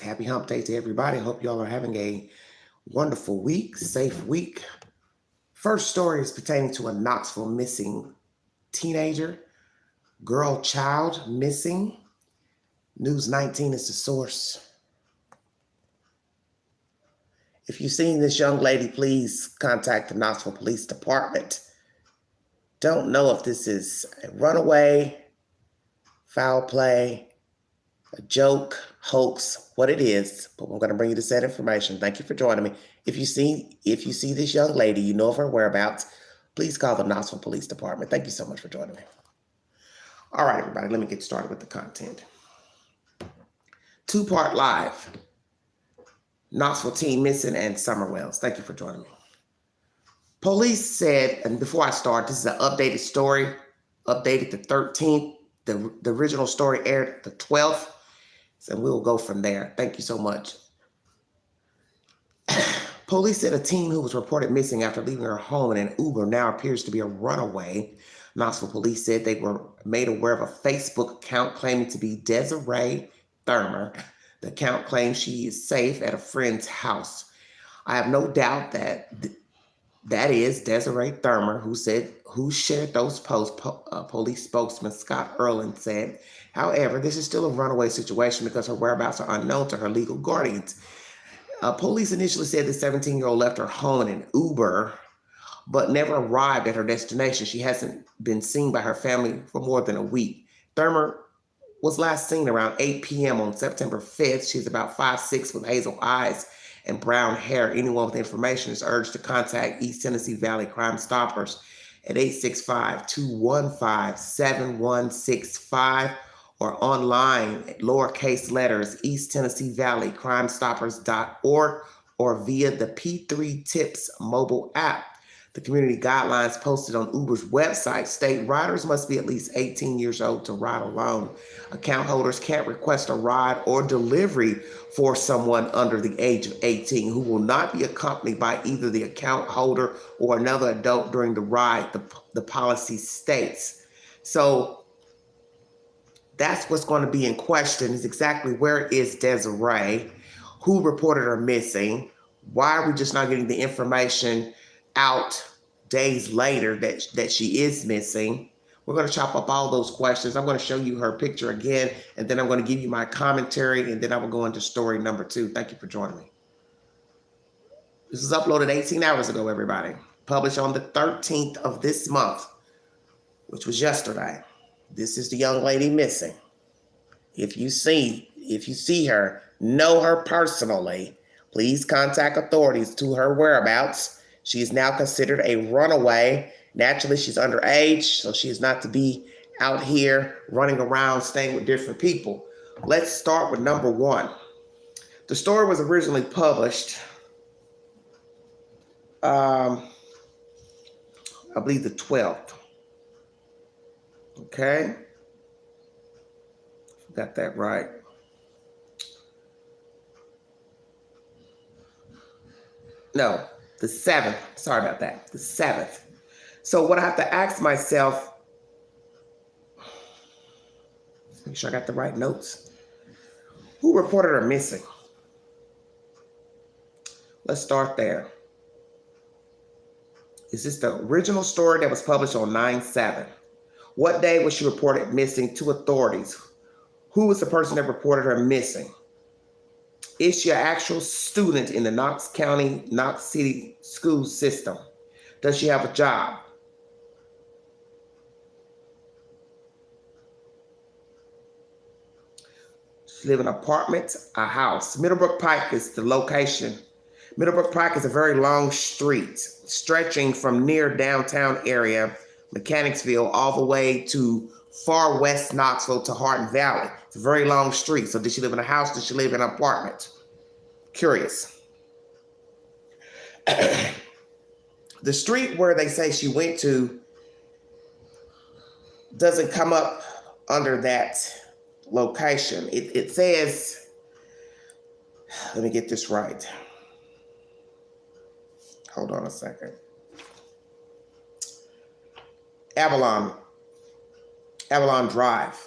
Happy hump day to everybody. I hope y'all are having a wonderful week, safe week. First story is pertaining to a Knoxville missing teenager, girl child missing. News 19 is the source. If you've seen this young lady, please contact the Knoxville Police Department. Don't know if this is a runaway, foul play, a joke, hoax, what it is, but we're going to bring you the said information. Thank you for joining me. If you see this young lady, you know of her whereabouts, please call the Knoxville Police Department. Thank you so much for joining me. All right, everybody, let me get started with the content. Two-part live. Knoxville teen missing and Summer Wells. Thank you for joining me. Police said, and before I start, this is an updated story, updated the 13th. The original story aired the 12th. So we'll go from there. Thank you so much. Police said a teen who was reported missing after leaving her home in an Uber now appears to be a runaway. Knoxville police said they were made aware of a Facebook account claiming to be Desiree Thurmer. The account claims she is safe at a friend's house. I have no doubt that that is Desiree Thurmer who shared those posts, police spokesman Scott Erland said. However, this is still a runaway situation because her whereabouts are unknown to her legal guardians. Police initially said the 17-year-old left her home in an Uber, but never arrived at her destination. She hasn't been seen by her family for more than a week. Thurmer was last seen around 8 p.m. on September 5th. She's about 5'6" with hazel eyes and brown hair. Anyone with information is urged to contact East Tennessee Valley Crime Stoppers at 865-215-7165 or online at lowercase letters East Tennessee Valley Crime Stoppers.org or via the P3 Tips mobile app. The community guidelines posted on Uber's website state riders must be at least 18 years old to ride alone. Account holders can't request a ride or delivery for someone under the age of 18 who will not be accompanied by either the account holder or another adult during the ride, the policy states. So that's what's going to be in question is exactly where is Desiree, who reported her missing, why are we just not getting the information out days later that she is missing. We're going to chop up all those questions. I'm going to show you her picture again, and then I'm going to give you my commentary, and then I will go into story number 2. Thank you for joining me. This was uploaded 18 hours ago, everybody. Published on the 13th of this month, which was yesterday. This is the young lady missing. If you see her, know her personally, please contact authorities to her whereabouts. She is now considered a runaway. Naturally, she's underage, so she is not to be out here running around staying with different people. Let's start with number 1. The story was originally published, I believe the 12th. Okay? Got that right. No. The 7th. Sorry about that. The 7th. So what I have to ask myself, make sure I got the right notes. Who reported her missing? Let's start there. Is this the original story that was published on 9/7? What day was she reported missing to authorities? Who was the person that reported her missing? Is she an actual student in the Knox County, Knox City school system? Does she have a job? She live in an apartment, a house. Middlebrook Pike is the location. Middlebrook Pike is a very long street, stretching from near downtown area, Mechanicsville, all the way to far west Knoxville to Hardin Valley. It's a very long street. So did she live in a house? Did she live in an apartment? Curious. The street where they say she went to doesn't come up under that location. It says, let me get this right. Hold on a second. Avalon Drive.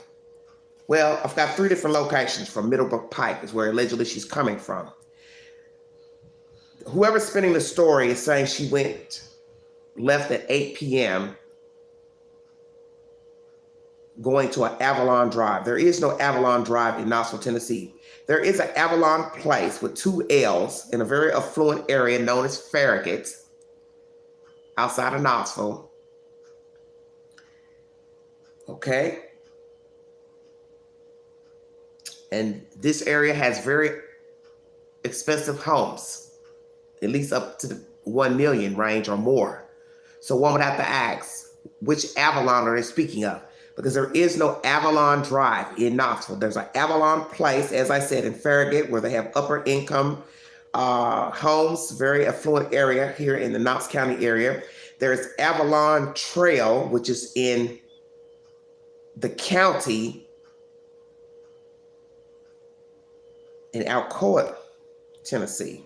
Well, I've got 3 different locations from Middlebrook Pike is where allegedly she's coming from. Whoever's spinning the story is saying she left at 8 p.m. going to an Avalon Drive. There is no Avalon Drive in Knoxville, Tennessee. There is an Avalon Place with 2 L's in a very affluent area known as Farragut, outside of Knoxville. Okay. And this area has very expensive homes, at least up to the 1 million range or more. So one would have to ask, which Avalon are they speaking of? Because there is no Avalon Drive in Knoxville. There's an Avalon Place, as I said, in Farragut, where they have upper income homes, very affluent area here in the Knox County area. There's Avalon Trail, which is in the county in Alcoa, Tennessee.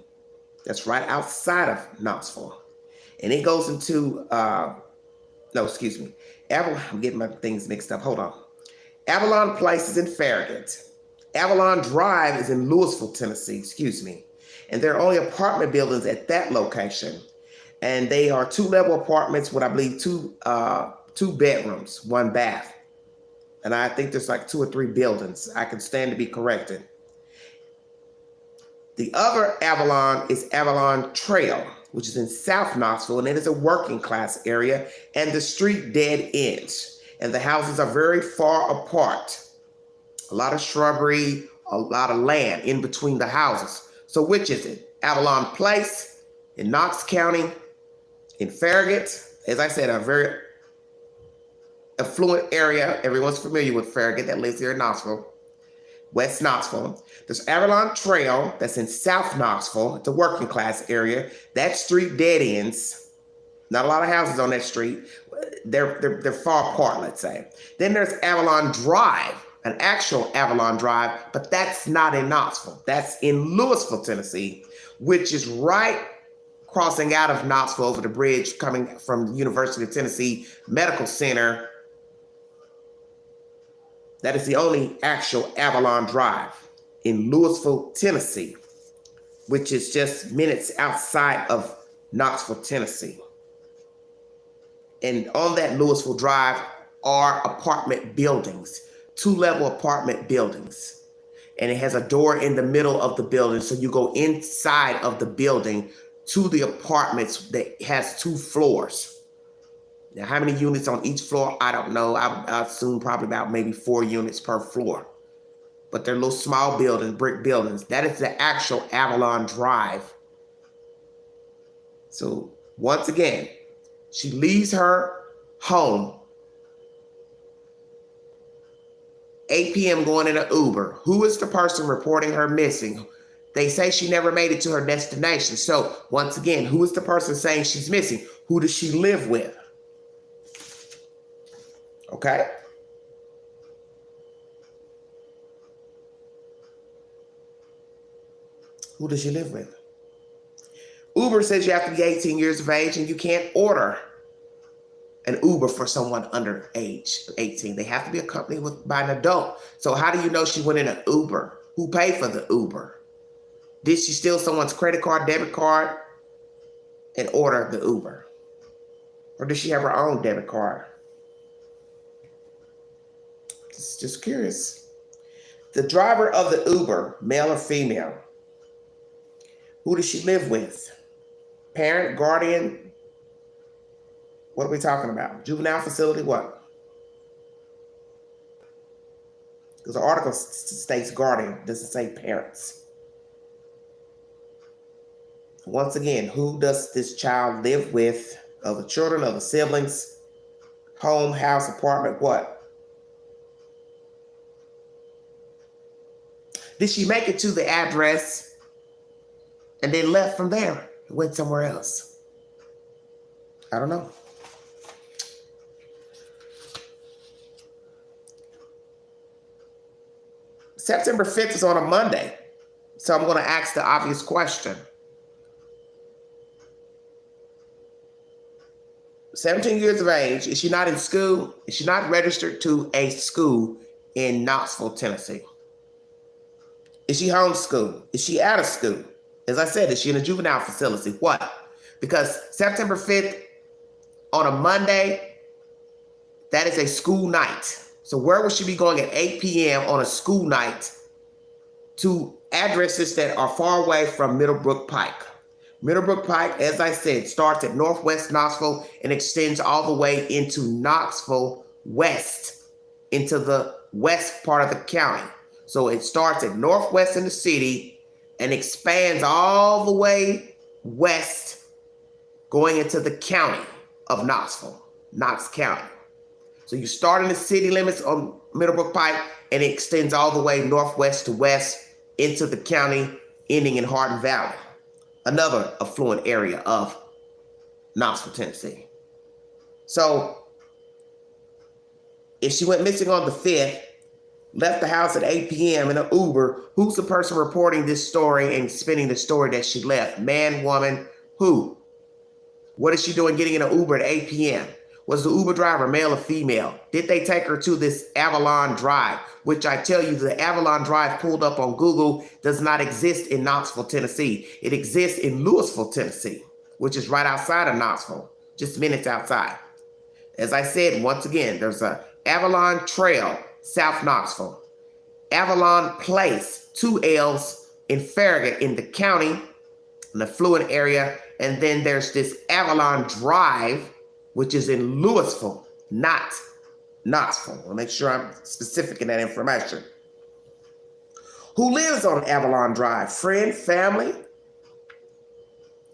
That's right outside of Knoxville. And it goes into, Avalon, I'm getting my things mixed up. Hold on. Avalon Place is in Farragut. Avalon Drive is in Louisville, Tennessee, And there are only apartment buildings at that location. And they are 2-level apartments with, I believe, 2 bedrooms, 1 bath. And I think there's like 2 or 3 buildings. I can stand to be corrected. The other Avalon is Avalon Trail, which is in South Knoxville, and it is a working class area, and the street dead ends. And the houses are very far apart. A lot of shrubbery, a lot of land in between the houses. So which is it? Avalon Place in Knox County, in Farragut. As I said, a very affluent area. Everyone's familiar with Farragut that lives here in Knoxville, West Knoxville. There's Avalon Trail that's in South Knoxville. It's a working class area. That street dead ends. Not a lot of houses on that street. They're far apart, let's say. Then there's Avalon Drive, an actual Avalon Drive, but that's not in Knoxville. That's in Louisville, Tennessee, which is right crossing out of Knoxville over the bridge coming from the University of Tennessee Medical Center. That is the only actual Avalon Drive in Louisville, Tennessee, which is just minutes outside of Knoxville, Tennessee. And on that Louisville Drive are apartment buildings, 2-level apartment buildings. And it has a door in the middle of the building. So you go inside of the building to the apartments that has 2 floors. Now, how many units on each floor? I don't know. I assume probably about maybe 4 units per floor. But they're little small buildings, brick buildings. That is the actual Avalon Drive. So once again, she leaves her home 8 p.m. going in an Uber. Who is the person reporting her missing? They say she never made it to her destination. So once again, who is the person saying she's missing? Who does she live with? Okay. Who does she live with? Uber says you have to be 18 years of age and you can't order an Uber for someone under age 18. They have to be accompanied by an adult. So how do you know she went in an Uber? Who paid for the Uber? Did she steal someone's credit card, debit card, and order the Uber? Or did she have her own debit card? Just curious. The driver of the Uber, male or female, who does she live with? Parent, guardian? What are we talking about? Juvenile facility, what? Because the article states guardian, doesn't say parents. Once again, who does this child live with? Other children, other siblings, home, house, apartment, what? Did she make it to the address and then left from there and went somewhere else? I don't know. September 5th is on a Monday, so I'm going to ask the obvious question. 17 years of age, is she not in school? Is she not registered to a school in Knoxville, Tennessee? Is she homeschooled? Is she out of school? As I said, is she in a juvenile facility? What? Because September 5th on a Monday, that is a school night. So where would she be going at 8 p.m. on a school night to addresses that are far away from Middlebrook Pike? Middlebrook Pike, as I said, starts at Northwest Knoxville and extends all the way into Knoxville West, into the west part of the county. So it starts at Northwest in the city and expands all the way west, going into the county of Knoxville, Knox County. So you start in the city limits on Middlebrook Pike and it extends all the way northwest to west into the county, ending in Hardin Valley, another affluent area of Knoxville, Tennessee. So if she went missing on the 5th, left the house at 8 p.m. in an Uber, who's the person reporting this story and spinning the story that she left? Man, woman, who? What is she doing getting in an Uber at 8 p.m.? Was the Uber driver male or female? Did they take her to this Avalon Drive, which I tell you, the Avalon Drive pulled up on Google does not exist in Knoxville, Tennessee. It exists in Louisville, Tennessee, which is right outside of Knoxville, just minutes outside. As I said, once again, there's a Avalon Trail, South Knoxville. Avalon Place, 2 L's in Farragut in the county, an affluent area. And then there's this Avalon Drive, which is in Louisville, not Knoxville. I'll make sure I'm specific in that information. Who lives on Avalon Drive? Friend, family?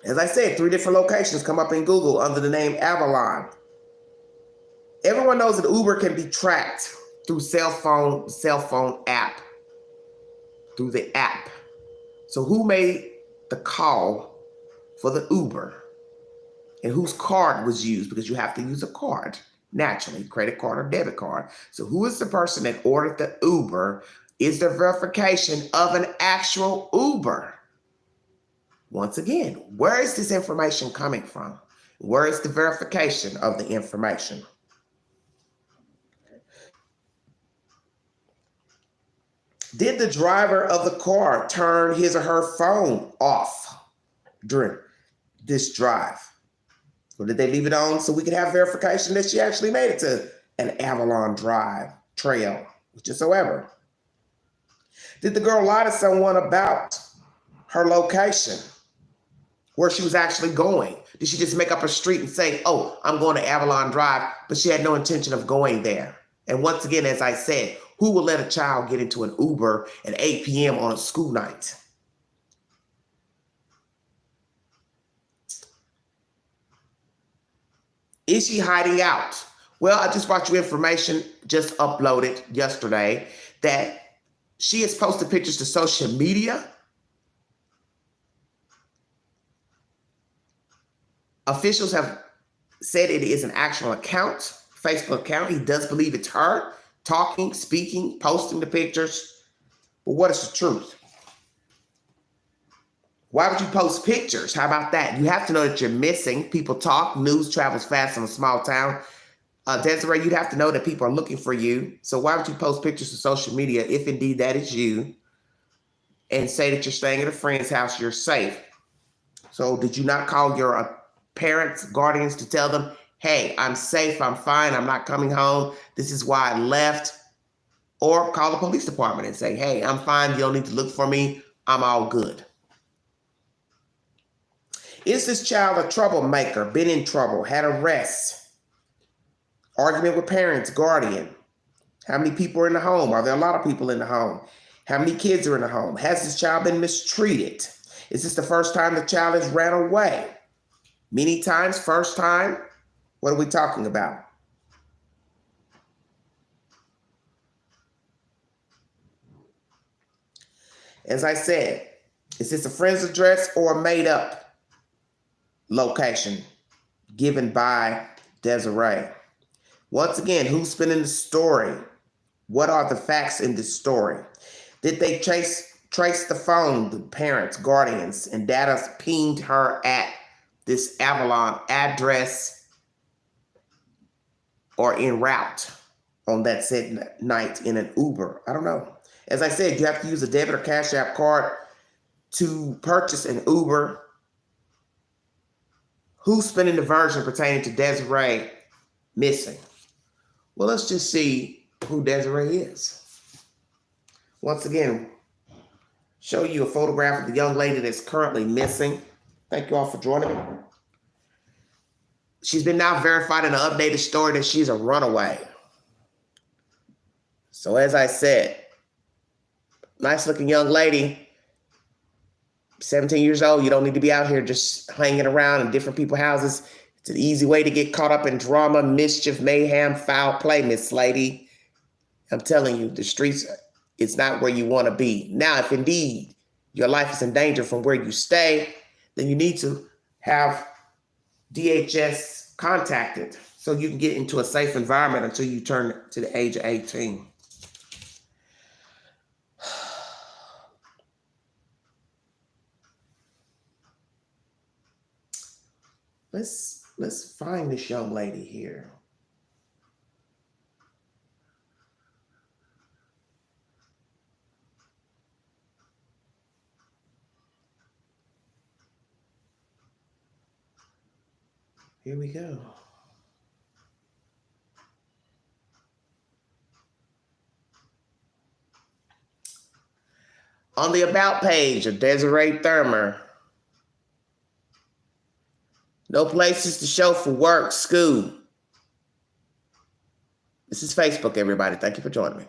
As I said, 3 different locations come up in Google under the name Avalon. Everyone knows that Uber can be tracked through cell phone app, through the app. So who made the call for the Uber and whose card was used? Because you have to use a card, naturally, credit card or debit card. So who is the person that ordered the Uber? Is there verification of an actual Uber? Once again, where is this information coming from? Where is the verification of the information? Did the driver of the car turn his or her phone off during this drive? Or did they leave it on so we could have verification that she actually made it to an Avalon Drive trail, whatsoever? Did the girl lie to someone about her location, where she was actually going? Did she just make up a street and say, oh, I'm going to Avalon Drive, but she had no intention of going there? And once again, as I said, who will let a child get into an Uber at 8 p.m. on a school night? Is she hiding out? Well, I just brought you information just uploaded yesterday that she has posted pictures to social media. Officials have said it is an actual account, Facebook account. He does believe it's her talking, speaking, posting the pictures. But what is the truth? Why would you post pictures? How about that? You have to know that you're missing. People talk. News travels fast in a small town. Desiree, you'd have to know that people are looking for you. So why would you post pictures to social media if indeed that is you, and say that you're staying at a friend's house, you're safe? So did you not call your parents, guardians to tell them, hey, I'm safe, I'm fine, I'm not coming home, this is why I left? Or call the police department and say, hey, I'm fine, you don't need to look for me, I'm all good. Is this child a troublemaker, been in trouble, had arrests, argument with parents, guardian? How many people are in the home? Are there a lot of people in the home? How many kids are in the home? Has this child been mistreated? Is this the first time the child has ran away? Many times, first time? What are we talking about? As I said, is this a friend's address or a made up location given by Desiree? Once again, who's spinning the story? What are the facts in this story? Did they trace the phone, the parents, guardians, and data pinged her at this Avalon address or en route on that said night in an Uber. I don't know. As I said, you have to use a debit or Cash App card to purchase an Uber. Who's spinning the version pertaining to Desiree missing? Well, let's just see who Desiree is. Once again, show you a photograph of the young lady that's currently missing. Thank you all for joining me. She's been now verified in an updated story that she's a runaway. So as I said, nice looking young lady, 17 years old. You don't need to be out here just hanging around in different people's houses. It's an easy way to get caught up in drama, mischief, mayhem, foul play, Miss Lady. I'm telling you, the streets, it's not where you want to be. Now, if indeed your life is in danger from where you stay, then you need to have DHS contacted so you can get into a safe environment until you turn to the age of 18. Let's find this young lady here. Here we go. On the About page of Desiree Thurmer, no places to show for work, school. This is Facebook, everybody. Thank you for joining me.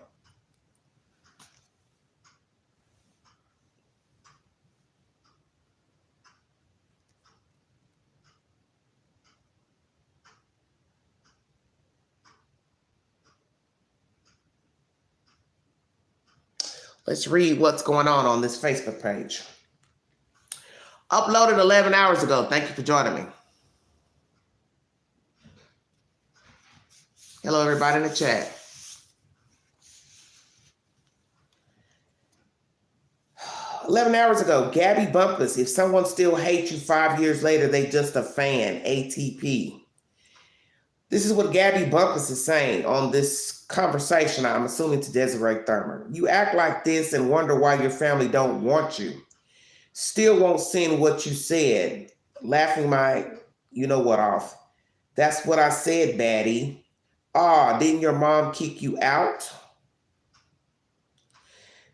Let's read what's going on this Facebook page. Uploaded 11 hours ago. Thank you for joining me. Hello, everybody in the chat. "11 hours ago, Gabby Bumpus. If someone still hates you 5 years later, they just a fan. ATP." This is what Gabby Bumpus is saying on this conversation, I'm assuming to Desiree Thurmer. "You act like this and wonder why your family don't want you. Still won't send what you said. Laughing my you know what off. That's what I said, baddie. Didn't your mom kick you out?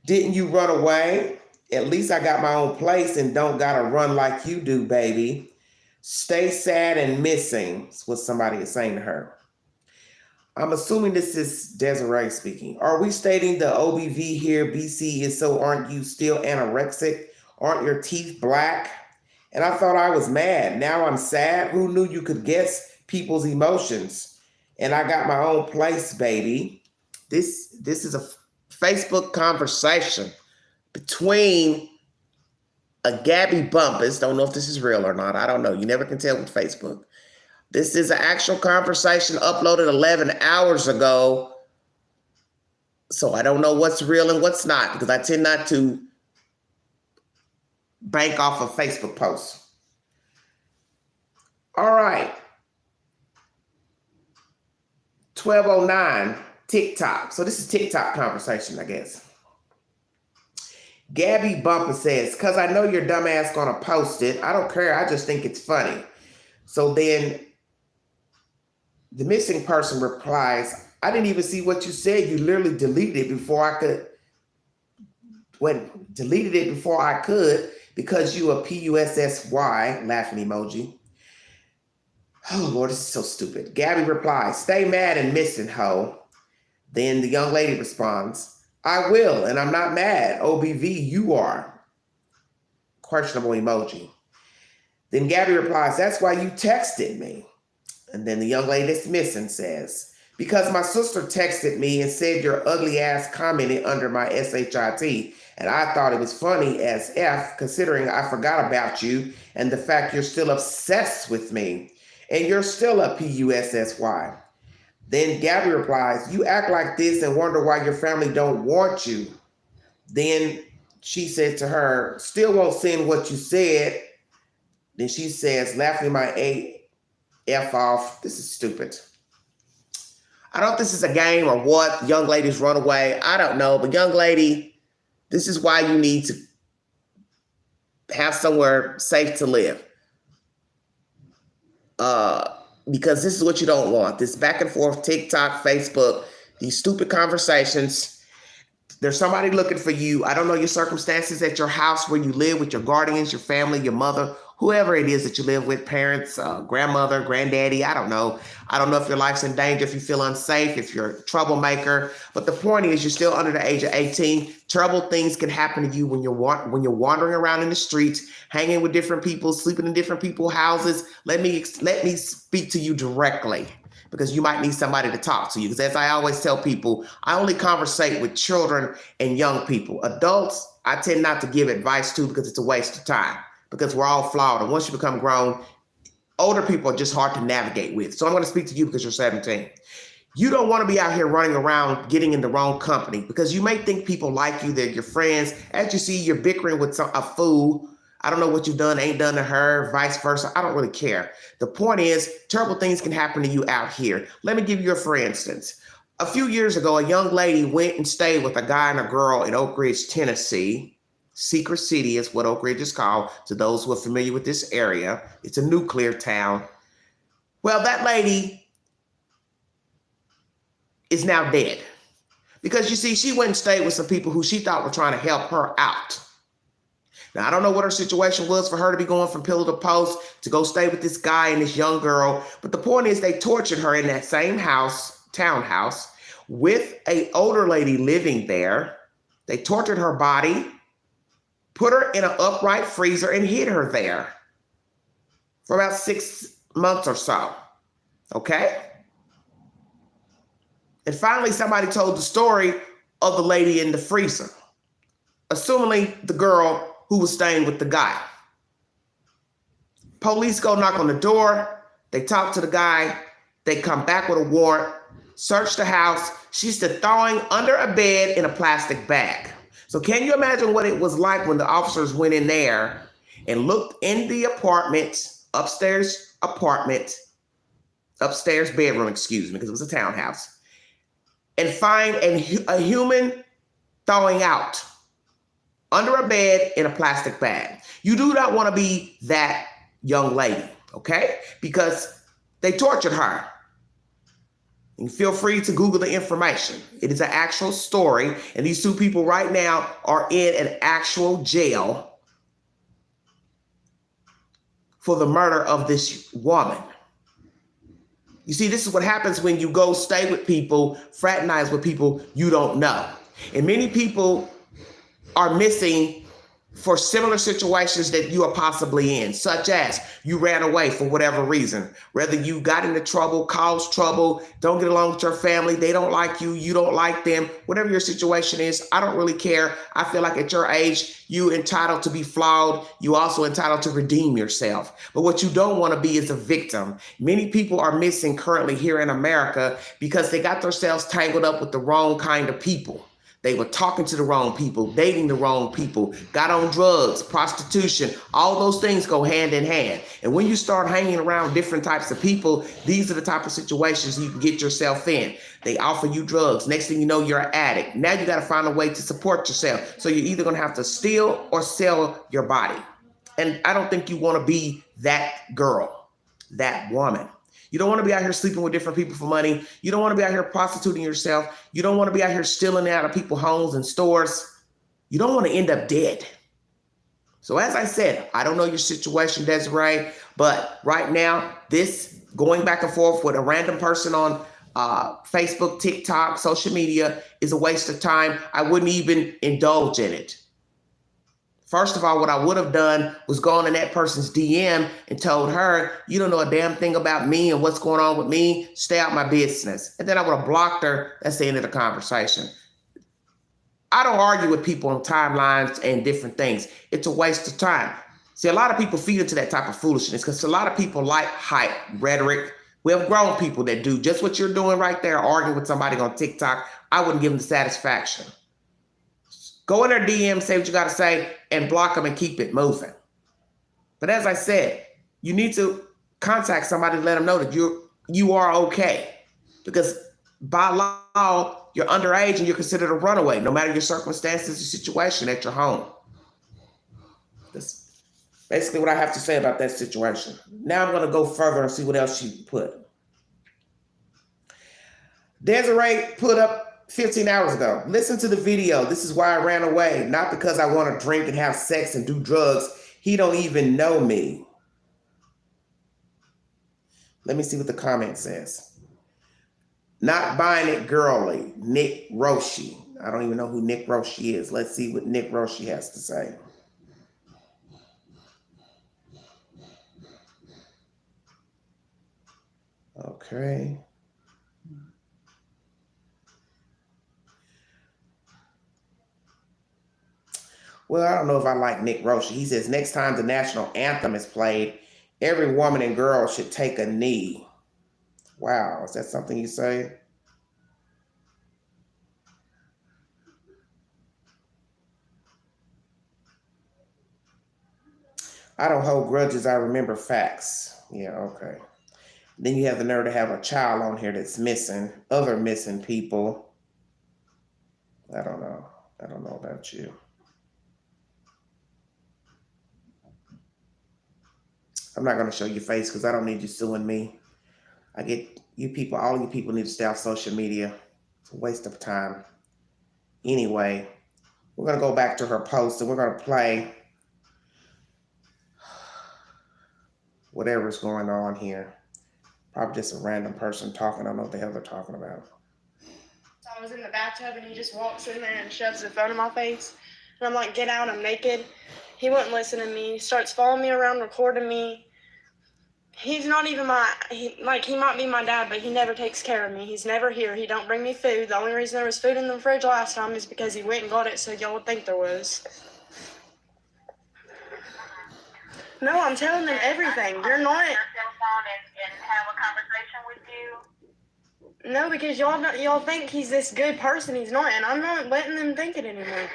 Didn't you run away? At least I got my own place and don't gotta run like you do, baby. Stay sad and missing," is what somebody is saying to her. I'm assuming this is Desiree speaking. "Are we stating the OBV here, BC, is so aren't you still anorexic? Aren't your teeth black? And I thought I was mad. Now I'm sad. Who knew you could guess people's emotions? And I got my own place, baby." This is a Facebook conversation between a Gabby Bumpus. Don't know if this is real or not. I don't know. You never can tell with Facebook. This is an actual conversation uploaded 11 hours ago. So I don't know what's real and what's not, because I tend not to bank off of Facebook posts. All right. 12:09, TikTok. So this is TikTok conversation, I guess. Gabby Bumpus says, "Because I know your dumb ass gonna post it. I don't care. I just think it's funny." So then the missing person replies, "I didn't even see what you said. You literally deleted it before I could. Deleted it before I could because you a PUSSY," laughing emoji. Oh, Lord, this is so stupid. Gabby replies, "Stay mad and missing, ho." Then the young lady responds, "I will, and I'm not mad. OBV, you are." Questionable emoji. Then Gabby replies, "That's why you texted me." And then the young lady that's missing says, "Because my sister texted me and said your ugly ass commented under my SHIT, and I thought it was funny as F, considering I forgot about you and the fact you're still obsessed with me. And you're still a PUSSY." Then Gabby replies, "You act like this and wonder why your family don't want you." Then she said to her, "Still won't send what you said." Then she says, laughing my AF off, "This is stupid. I don't know if this is a game or what. Young ladies run away. I don't know. But young lady, this is why you need to have somewhere safe to live. Because this is what you don't want. This back and forth, TikTok, Facebook, these stupid conversations. There's somebody looking for you. I don't know your circumstances at your house where you live with your guardians, your family, your mother, whoever it is that you live with, parents, grandmother, granddaddy. I don't know. I don't know if your life's in danger, if you feel unsafe, if you're a troublemaker. But the point is, you're still under the age of 18. Terrible things can happen to you when you're wandering around in the streets, hanging with different people, sleeping in different people's houses. Let me speak to you directly, because you might need somebody to talk to you. Because as I always tell people, I only conversate with children and young people. Adults, I tend not to give advice to, because it's a waste of time, because we're all flawed. And once you become grown, older people are just hard to navigate with. So I'm going to speak to you because you're 17. You don't want to be out here running around getting in the wrong company, because you may think people like you, they're your friends. As you see, you're bickering with a fool. I don't know what you've done, ain't done to her, vice versa. I don't really care. The point is, terrible things can happen to you out here. Let me give you a for instance. A few years ago, a young lady went and stayed with a guy and a girl in Oak Ridge, Tennessee. Secret City is what Oak Ridge is called, to those who are familiar with this area. It's a nuclear town. Well, that lady is now dead, because you see, she went and stayed with some people who she thought were trying to help her out. Now, I don't know what her situation was for her to be going from pillar to post to go stay with this guy and this young girl. But the point is, they tortured her in that same house, townhouse, with an older lady living there. They tortured her body, put her in an upright freezer, and hid her there for about 6 months or so. Okay? And finally, somebody told the story of the lady in the freezer, assumingly the girl who was staying with the guy. Police go knock on the door. They talk to the guy. They come back with a warrant, search the house. She's still thawing under a bed in a plastic bag. So can you imagine what it was like when the officers went in there and looked in the upstairs bedroom, because it was a townhouse, and find a human thawing out under a bed in a plastic bag? You do not want to be that young lady, okay? Because they tortured her. And feel free to Google the information. It is an actual story, and these two people right now are in an actual jail for the murder of this woman. You see, this is what happens when you go stay with people, fraternize with people you don't know. And many people are missing for similar situations that you are possibly in, such as you ran away for whatever reason, whether you got into trouble, caused trouble, don't get along with your family, they don't like you, you don't like them, whatever your situation is. I don't really care. I feel like at your age, you entitled to be flawed. You also entitled to redeem yourself. But what you don't want to be is a victim. Many people are missing currently here in America because they got themselves tangled up with the wrong kind of people. They were talking to the wrong people, dating the wrong people, got on drugs, prostitution. All those things go hand in hand. And when you start hanging around different types of people, these are the type of situations you can get yourself in. They offer you drugs. Next thing you know, you're an addict. Now you got to find a way to support yourself. So you're either going to have to steal or sell your body. And I don't think you want to be that girl, that woman. You don't want to be out here sleeping with different people for money. You don't want to be out here prostituting yourself. You don't want to be out here stealing out of people's homes and stores. You don't want to end up dead. So as I said, I don't know your situation, Desiree, but right now, this going back and forth with a random person on Facebook, TikTok, social media is a waste of time. I wouldn't even indulge in it. First of all, what I would have done was gone in that person's DM and told her, you don't know a damn thing about me and what's going on with me. Stay out my business. And then I would have blocked her. That's the end of the conversation. I don't argue with people on timelines and different things. It's a waste of time. See, a lot of people feed into that type of foolishness because a lot of people like hype, rhetoric. We have grown people that do just what you're doing right there, arguing with somebody on TikTok. I wouldn't give them the satisfaction. Go in their DM, say what you got to say, and block them and keep it moving. But as I said, you need to contact somebody to let them know that you are okay. Because by law, you're underage and you're considered a runaway, no matter your circumstances or situation at your home. That's basically what I have to say about that situation. Now I'm going to go further and see what else she put. Desiree put up 15 hours ago. Listen to the video. This is why I ran away. Not because I want to drink and have sex and do drugs. He don't even know me. Let me see what the comment says. Not buying it girly. Nick Roshi. I don't even know who Nick Roshi is. Let's see what Nick Roshi has to say. Okay. Well, I don't know if I like Nick Roshi. He says, next time the national anthem is played, every woman and girl should take a knee. Wow, is that something you say? I don't hold grudges, I remember facts. Yeah, okay. Then you have the nerve to have a child on here that's missing, other missing people. I don't know. I don't know about you. I'm not going to show your face because I don't need you suing me. I get you people, all you people need to stay off social media. It's a waste of time. Anyway, we're going to go back to her post and we're going to play whatever's going on here. Probably just a random person talking. I don't know what the hell they're talking about. So I was in the bathtub and he just walks in there and shoves the phone in my face. And I'm like, get out, I'm naked. He wouldn't listen to me. He starts following me around, recording me. He's not even he might be my dad, but he never takes care of me. He's never here. He don't bring me food. The only reason there was food in the fridge last time is because he went and got it so y'all would think there was. No, I'm telling them everything. You're not. And have a conversation with you? No, because y'all think he's this good person. He's not, and I'm not letting them think it anymore.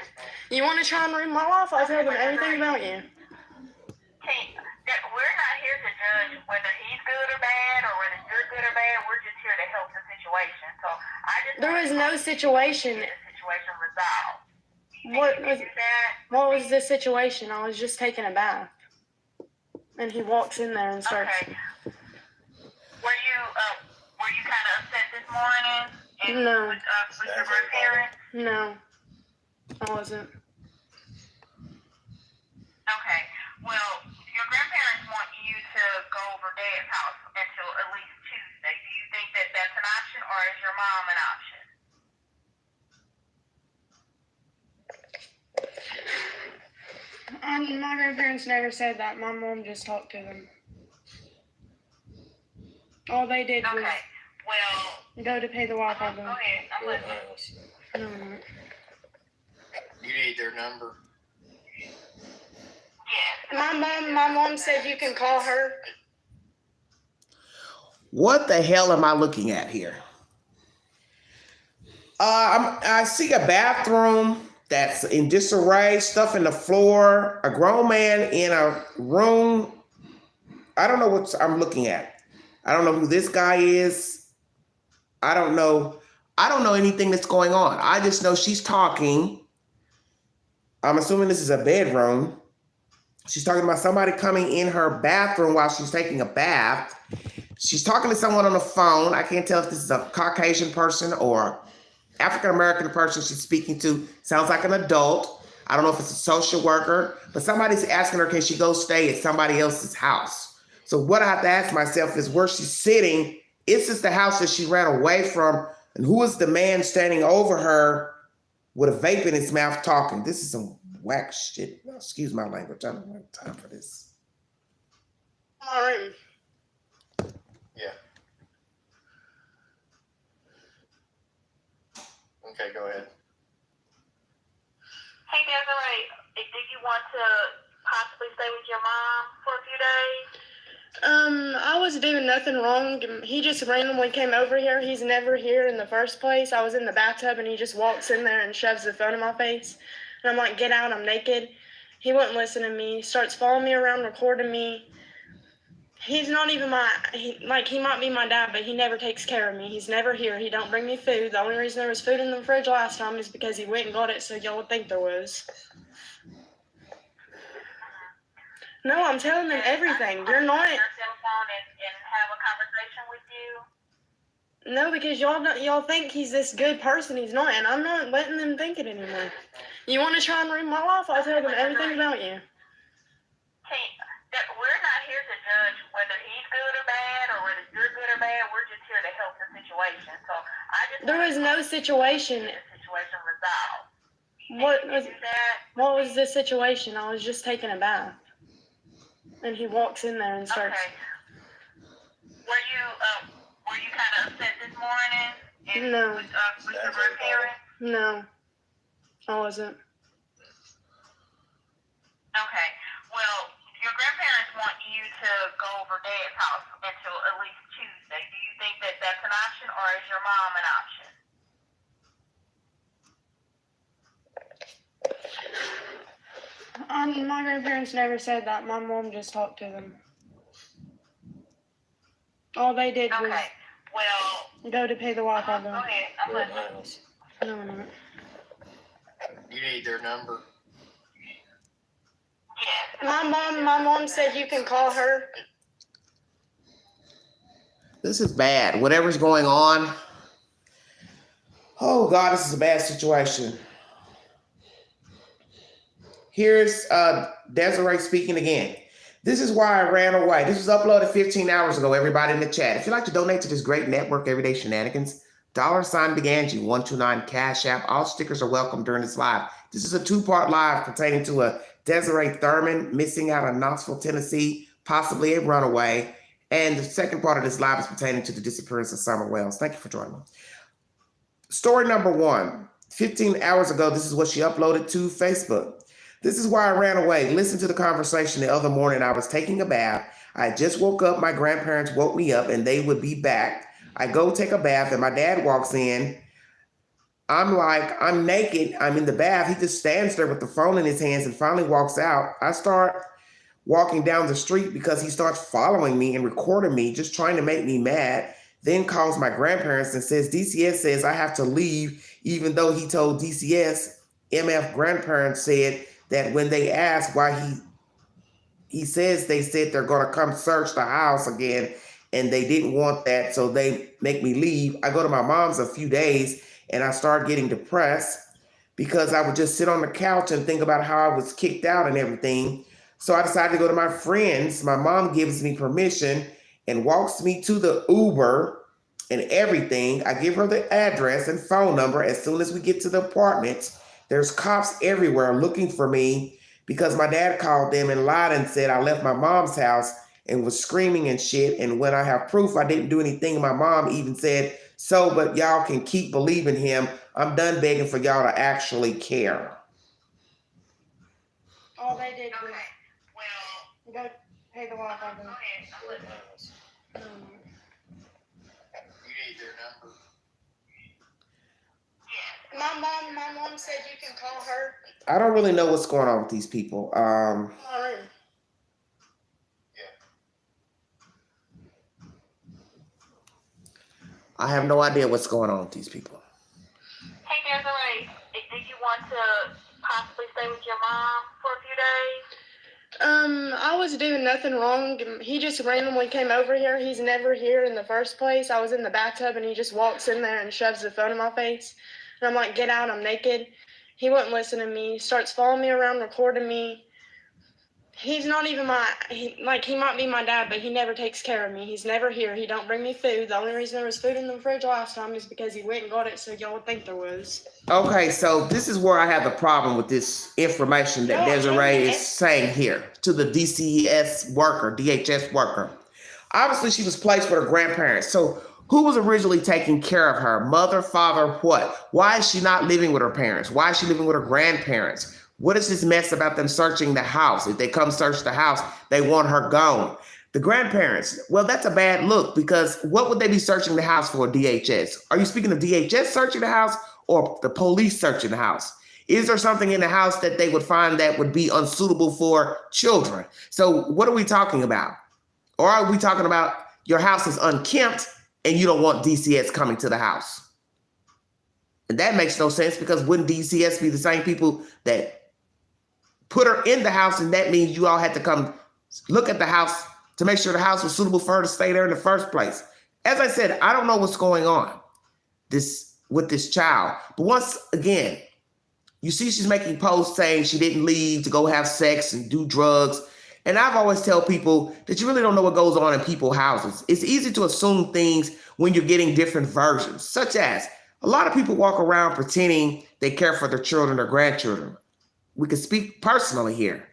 You want to try and ruin my life? I'll tell them everything about you. Hey, we're not here to judge whether he's good or bad, or whether you're good or bad. We're just here to help the situation. So I just there was no situation. The situation resolved. What was the situation? I was just taking a bath, and he walks in there and starts. Okay. Were you kind of upset this morning? No. With your grandparents? No, I wasn't. Okay. Well, your grandparents want you to go over Dad's house until at least Tuesday. Do you think that that's an option, or is your mom an option? My grandparents never said that. My mom just talked to them. All they did was go to pay the Wi-Fi bill. Go ahead. I'm listening. No. You need their number? Yes. My mom said you can call her. What the hell am I looking at here? I see a bathroom that's in disarray, stuff in the floor, a grown man in a room. I don't know what I'm looking at. I don't know who this guy is. I don't know anything that's going on. I just know she's talking. I'm assuming this is a bedroom. She's talking about somebody coming in her bathroom while she's taking a bath. She's talking to someone on the phone. I can't tell if this is a Caucasian person or African-American person she's speaking to. Sounds like an adult. I don't know if it's a social worker, but somebody's asking her, can she go stay at somebody else's house? So what I have to ask myself is where she's sitting. Is this the house that she ran away from? And who is the man standing over her with a vape in his mouth talking? This is some whack shit. Excuse my language. I don't have time for this. All right. Yeah. Okay, go ahead. Hey, Desiree, did you want to possibly stay with your mom for a few days? I was doing nothing wrong. He just randomly came over here. He's never here in the first place. I was in the bathtub and he just walks in there and shoves the phone in my face. And I'm like, get out, I'm naked. He wouldn't listen to me. He starts following me around, recording me. He's not even he might be my dad, but he never takes care of me. He's never here. He don't bring me food. The only reason there was food in the fridge last time is because he went and got it so y'all would think there was. No, I'm telling them everything. You're not. Your cell phone and have a conversation with you. No, because y'all think he's this good person. He's not, and I'm not letting them think it anymore. You want to try and ruin my life? I'll tell them everything about you. Hey, we're not here to judge whether he's good or bad or whether you're good or bad. We're just here to help the situation. So I just There was no situation. The situation resolved. What was the situation? I was just taking a bath, and he walks in there and starts. Okay. Were you kind of upset this morning? No. With your grandparents? No, I wasn't. Okay. Well, your grandparents want you to go over Dad's house until at least Tuesday. Do you think that that's an option, or is your mom an option? My grandparents never said that. My mom just talked to them. All they did was Okay. Well, go to pay the Wi-Fi bill. go ahead. I'm listening. No, I'm not. You need their number. Yes. My mom said you can call her. This is bad. Whatever's going on. Oh God, this is a bad situation. Here's Desiree speaking again. This is why I ran away. This was uploaded 15 hours ago, everybody in the chat. If you'd like to donate to this great network, Everyday Shenanigans, $BeganJi 129 Cash App. All stickers are welcome during this live. This is a two-part live pertaining to a Desiree Thurmer missing out of Knoxville, Tennessee, possibly a runaway. And the second part of this live is pertaining to the disappearance of Summer Wells. Thank you for joining me. Story number 1. 15 hours ago, this is what she uploaded to Facebook. This is why I ran away. Listen to the conversation the other morning. I was taking a bath. I just woke up. My grandparents woke me up and they would be back. I go take a bath and my dad walks in. I'm naked. I'm in the bath. He just stands there with the phone in his hands and finally walks out. I start walking down the street because he starts following me and recording me, just trying to make me mad. Then calls my grandparents and says, DCS says I have to leave, even though he told DCS, MF grandparents said that when they asked why he says they said they're going to come search the house again and they didn't want that, so they make me leave. I go to my mom's a few days and I start getting depressed because I would just sit on the couch and think about how I was kicked out and everything. So I decided to go to my friends. My mom gives me permission and walks me to the Uber and everything. I give her the address and phone number. As soon as we get to the apartment, there's cops everywhere looking for me because my dad called them and lied and said I left my mom's house and was screaming and shit. And when I have proof, I didn't do anything. My mom even said, so, but y'all can keep believing him. I'm done begging for y'all to actually care. All they did was Okay. go pay the Wi-Fi bill. Go ahead. I'm listening. You need their number. Yes. My mom said you can call her. I don't really know what's going on with these people. All right. I have no idea what's going on with these people. Hey, Desiree, did you want to possibly stay with your mom for a few days? I was doing nothing wrong. He just randomly came over here. He's never here in the first place. I was in the bathtub and he just walks in there and shoves the phone in my face. And I'm like, get out, I'm naked. He wouldn't listen to me. He starts following me around, recording me. He's not even he might be my dad, but he never takes care of me. He's never here. He don't bring me food. The only reason there was food in the fridge last time is because he went and got it so y'all would think there was. Okay, so this is where I have the problem with this information that Desiree is saying here to the DHS worker. Obviously, she was placed with her grandparents. So who was originally taking care of her? Mother, father, what? Why is she not living with her parents? Why is she living with her grandparents? What is this mess about them searching the house? If they come search the house, they want her gone. The grandparents, well, that's a bad look because what would they be searching the house for, DHS? Are you speaking of DHS searching the house or the police searching the house? Is there something in the house that they would find that would be unsuitable for children? So what are we talking about? Or are we talking about your house is unkempt and you don't want DCS coming to the house? And that makes no sense, because wouldn't DCS be the same people that put her in the house, and that means you all had to come look at the house to make sure the house was suitable for her to stay there in the first place? As I said, I don't know what's going on with this child. But once again, you see she's making posts saying she didn't leave to go have sex and do drugs. And I've always tell people that you really don't know what goes on in people's houses. It's easy to assume things when you're getting different versions, such as a lot of people walk around pretending they care for their children or grandchildren. We can speak personally here.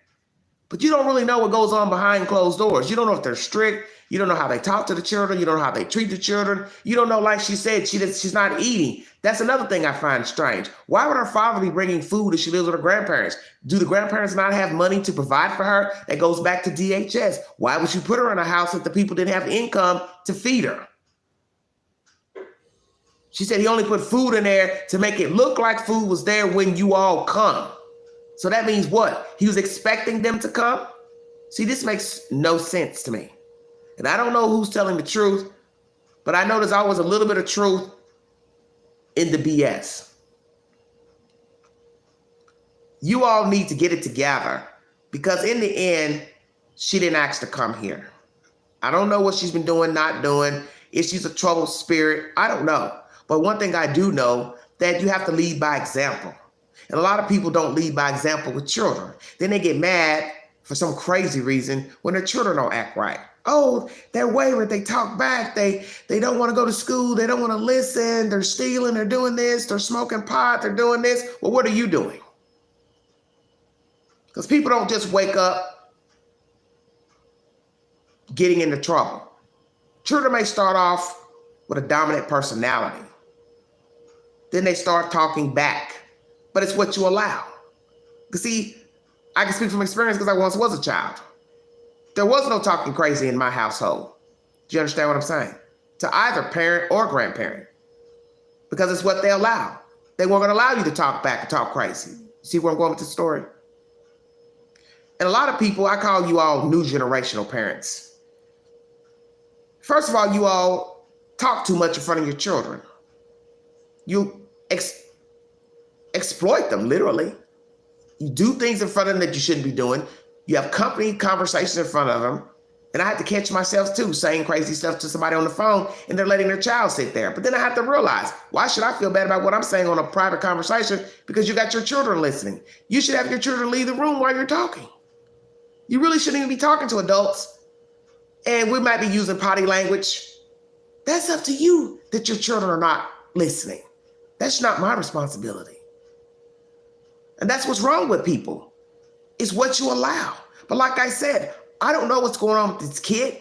But you don't really know what goes on behind closed doors. You don't know if they're strict. You don't know how they talk to the children. You don't know how they treat the children. You don't know, like she said, she's not eating. That's another thing I find strange. Why would her father be bringing food if she lives with her grandparents? Do the grandparents not have money to provide for her? That goes back to DHS. Why would you put her in a house if the people didn't have income to feed her? She said he only put food in there to make it look like food was there when you all come. So that means what? He was expecting them to come? See, this makes no sense to me. And I don't know who's telling the truth, but I know there's always a little bit of truth in the BS. You all need to get it together, because in the end, she didn't ask to come here. I don't know what she's been doing, not doing. If she's a troubled spirit, I don't know. But one thing I do know, that you have to lead by example. And a lot of people don't lead by example with children. Then they get mad for some crazy reason when their children don't act right. Oh, they're wayward, they talk back, they don't want to go to school, they don't want to listen, they're stealing, they're doing this, they're smoking pot, they're doing this. Well, what are you doing? Because people don't just wake up getting into trouble. Children may start off with a dominant personality. Then they start talking back. But it's what you allow. Because see, I can speak from experience because I once was a child. There was no talking crazy in my household. Do you understand what I'm saying? To either parent or grandparent. Because it's what they allow. They weren't going to allow you to talk back and talk crazy. See where I'm going with the story? And a lot of people, I call you all new generational parents. First of all, you all talk too much in front of your children. You exploit them, literally. You do things in front of them that you shouldn't be doing. You have company conversations in front of them. And I had to catch myself too, saying crazy stuff to somebody on the phone, and they're letting their child sit there. But then I have to realize, why should I feel bad about what I'm saying on a private conversation? Because you got your children listening. You should have your children leave the room while you're talking. You really shouldn't even be talking to adults. And we might be using potty language. That's up to you that your children are not listening. That's not my responsibility. And that's what's wrong with people. It's what you allow. But like I said, I don't know what's going on with this kid,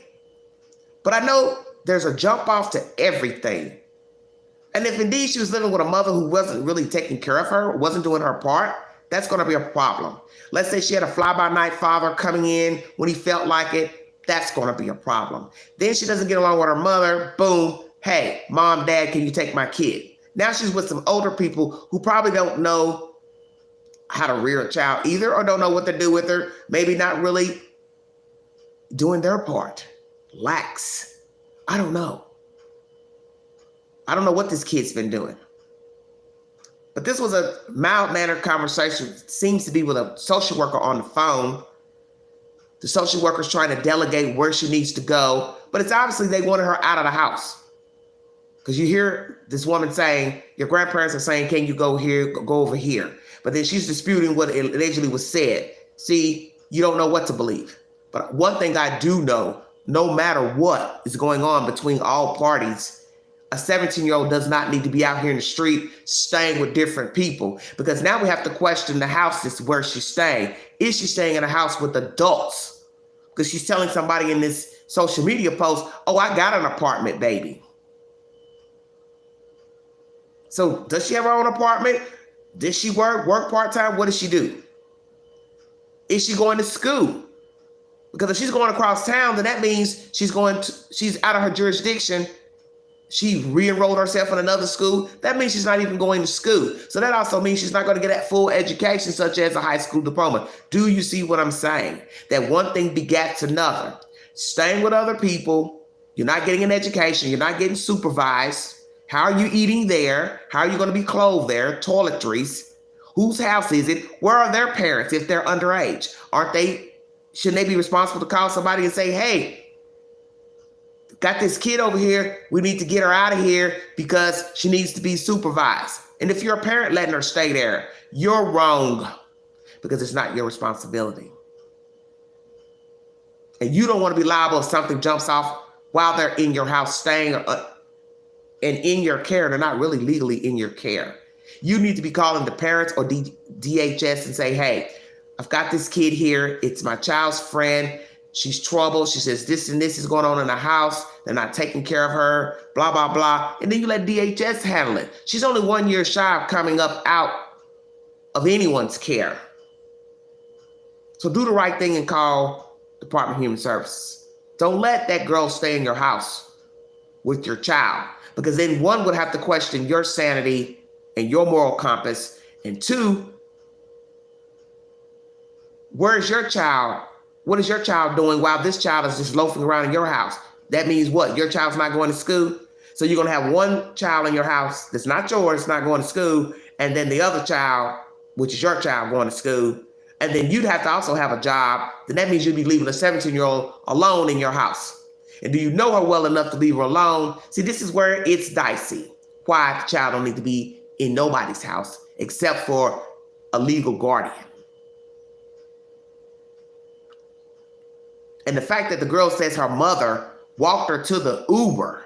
but I know there's a jump off to everything. And if indeed she was living with a mother who wasn't really taking care of her, wasn't doing her part, that's going to be a problem. Let's say she had a fly-by-night father coming in when he felt like it. That's going to be a problem. Then she doesn't get along with her mother. Boom. Hey, mom, dad, can you take my kid? Now she's with some older people who probably don't know how to rear a child either, or don't know what to do with her. Maybe not really doing their part. Lax. I don't know. I don't know what this kid's been doing. But this was a mild-mannered conversation. It seems to be with a social worker on the phone. The social worker's trying to delegate where she needs to go, but it's obviously they wanted her out of the house. Because you hear this woman saying, your grandparents are saying, can you go here, go over here? But then she's disputing what allegedly was said. See, you don't know what to believe. But one thing I do know, no matter what is going on between all parties, a 17-year-old does not need to be out here in the street staying with different people. Because now we have to question the house is where she's staying. Is she staying in a house with adults? Because she's telling somebody in this social media post, oh, I got an apartment, baby. So does she have her own apartment? Does she work part-time? What does she do? Is she going to school? Because if she's going across town, then that means she's out of her jurisdiction. She re-enrolled herself in another school. That means she's not even going to school. So that also means she's not going to get that full education, such as a high school diploma. Do you see what I'm saying? That one thing begats another. staying with other people. You're not getting an education. You're not getting supervised. How are you eating there? How are you going to be clothed there? Toiletries. Whose house is it? Where are their parents if they're underage? Shouldn't they be responsible to call somebody and say, hey, got this kid over here. We need to get her out of here because she needs to be supervised. And if you're a parent letting her stay there, you're wrong because it's not your responsibility. And you don't want to be liable if something jumps off while they're in your house staying and in your care. They're not really legally in your care. You need to be calling the parents or DHS and say, hey, I've got this kid here. It's my child's friend. She's troubled. She says this and this is going on in the house. They're not taking care of her, blah, blah, blah. And then you let DHS handle it. She's only 1 year shy of coming up out of anyone's care. So do the right thing and call Department of Human Services. Don't let that girl stay in your house with your child, because then one would have to question your sanity and your moral compass. And two, where's your child? What is your child doing while this child is just loafing around in your house? That means what? Your child's not going to school? So you're going to have one child in your house that's not yours, not going to school, and then the other child, which is your child, going to school. And then you'd have to also have a job. Then that means you'd be leaving a 17-year-old alone in your house. And do you know her well enough to leave her alone? See, this is where it's dicey. Why the child don't need to be in nobody's house except for a legal guardian. And the fact that the girl says her mother walked her to the Uber.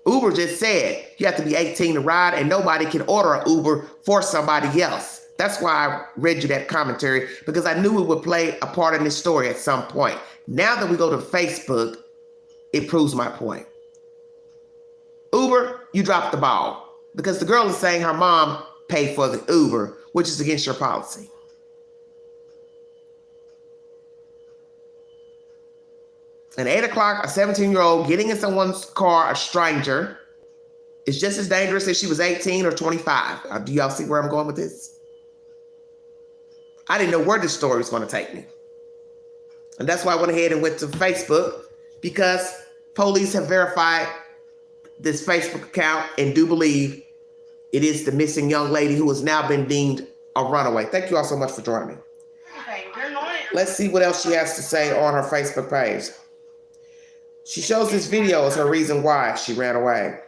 Uber just said you have to be 18 to ride, and nobody can order an Uber for somebody else. That's why I read you that commentary, because I knew it would play a part in this story at some point. Now that we go to Facebook, it proves my point. Uber, you dropped the ball, because the girl is saying her mom paid for the Uber, which is against your policy. At 8 o'clock, a 17-year-old getting in someone's car, a stranger, is just as dangerous as she was 18 or 25. Do y'all see where I'm going with this? I didn't know where this story was going to take me. And that's why I went ahead and went to Facebook, because police have verified this Facebook account and do believe it is the missing young lady who has now been deemed a runaway. Thank you all so much for joining me. Okay, you're not. Let's see what else she has to say on her Facebook page. She shows this video as her reason why she ran away.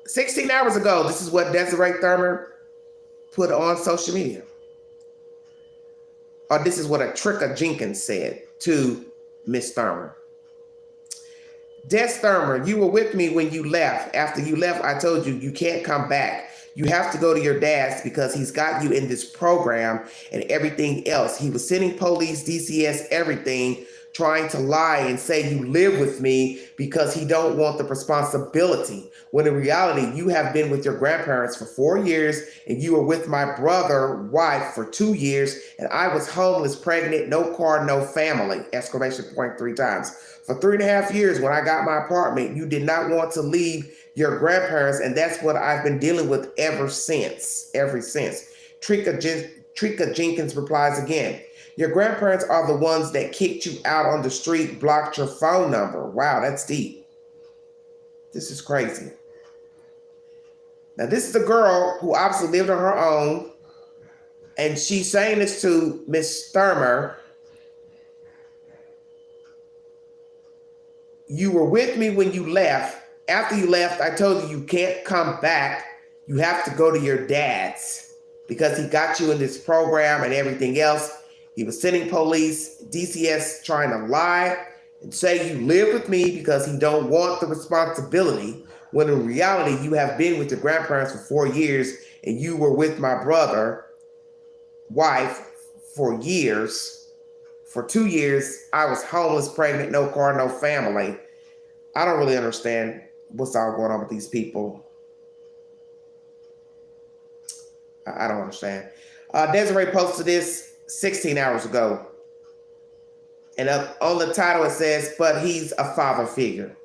16 hours ago, this is what Desiree Thurmer put on social media. Or this is what a Tricka Jenkins said to Miss Thurmer. Des Thurmer, you were with me when you left. After you left, I told you, you can't come back. You have to go to your dad's because he's got you in this program and everything else. He was sending police, DCS, everything, trying to lie and say you live with me because he don't want the responsibility. When in reality, you have been with your grandparents for 4 years and you were with my brother, wife for 2 years, and I was homeless, pregnant, no car, no family, exclamation point 3 times. For 3.5 years, when I got my apartment, you did not want to leave your grandparents, and that's what I've been dealing with ever since. Tricka Jenkins replies again. Your grandparents are the ones that kicked you out on the street, blocked your phone number. Wow, that's deep. This is crazy. Now, this is a girl who obviously lived on her own, and she's saying this to Miss Thurmer. You were with me when you left. After you left, I told you you can't come back. You have to go to your dad's because he got you in this program and everything else. He was sending police, DCS trying to lie and say you live with me because he don't want the responsibility, when in reality, you have been with your grandparents for 4 years and you were with my brother, wife for years. For 2 years, I was homeless, pregnant, no car, no family. I don't really understand what's all going on with these people. I don't understand. Desiree posted this 16 hours ago. And on the title it says, but he's a father figure.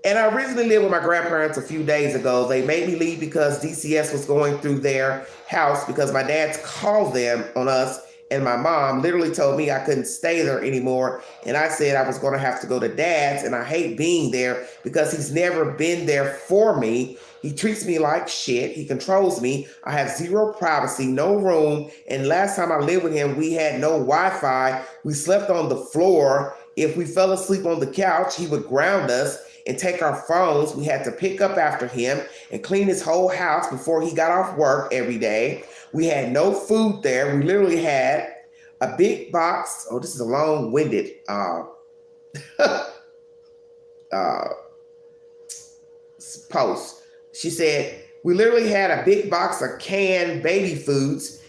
And I originally lived with my grandparents a few days ago. They made me leave because DCS was going through their house because my dad's called them on us and my mom literally told me I couldn't stay there anymore. And I said I was going to have to go to dad's, and I hate being there because he's never been there for me. He treats me like shit. He controls me. I have zero privacy, no room. And last time I lived with him, we had no Wi-Fi. We slept on the floor. If we fell asleep on the couch, he would ground us and take our phones. We had to pick up after him and clean his whole house before he got off work every day. We had no food there. We literally had a big box. Oh, this is a long-winded post. She said, we literally had a big box of canned baby foods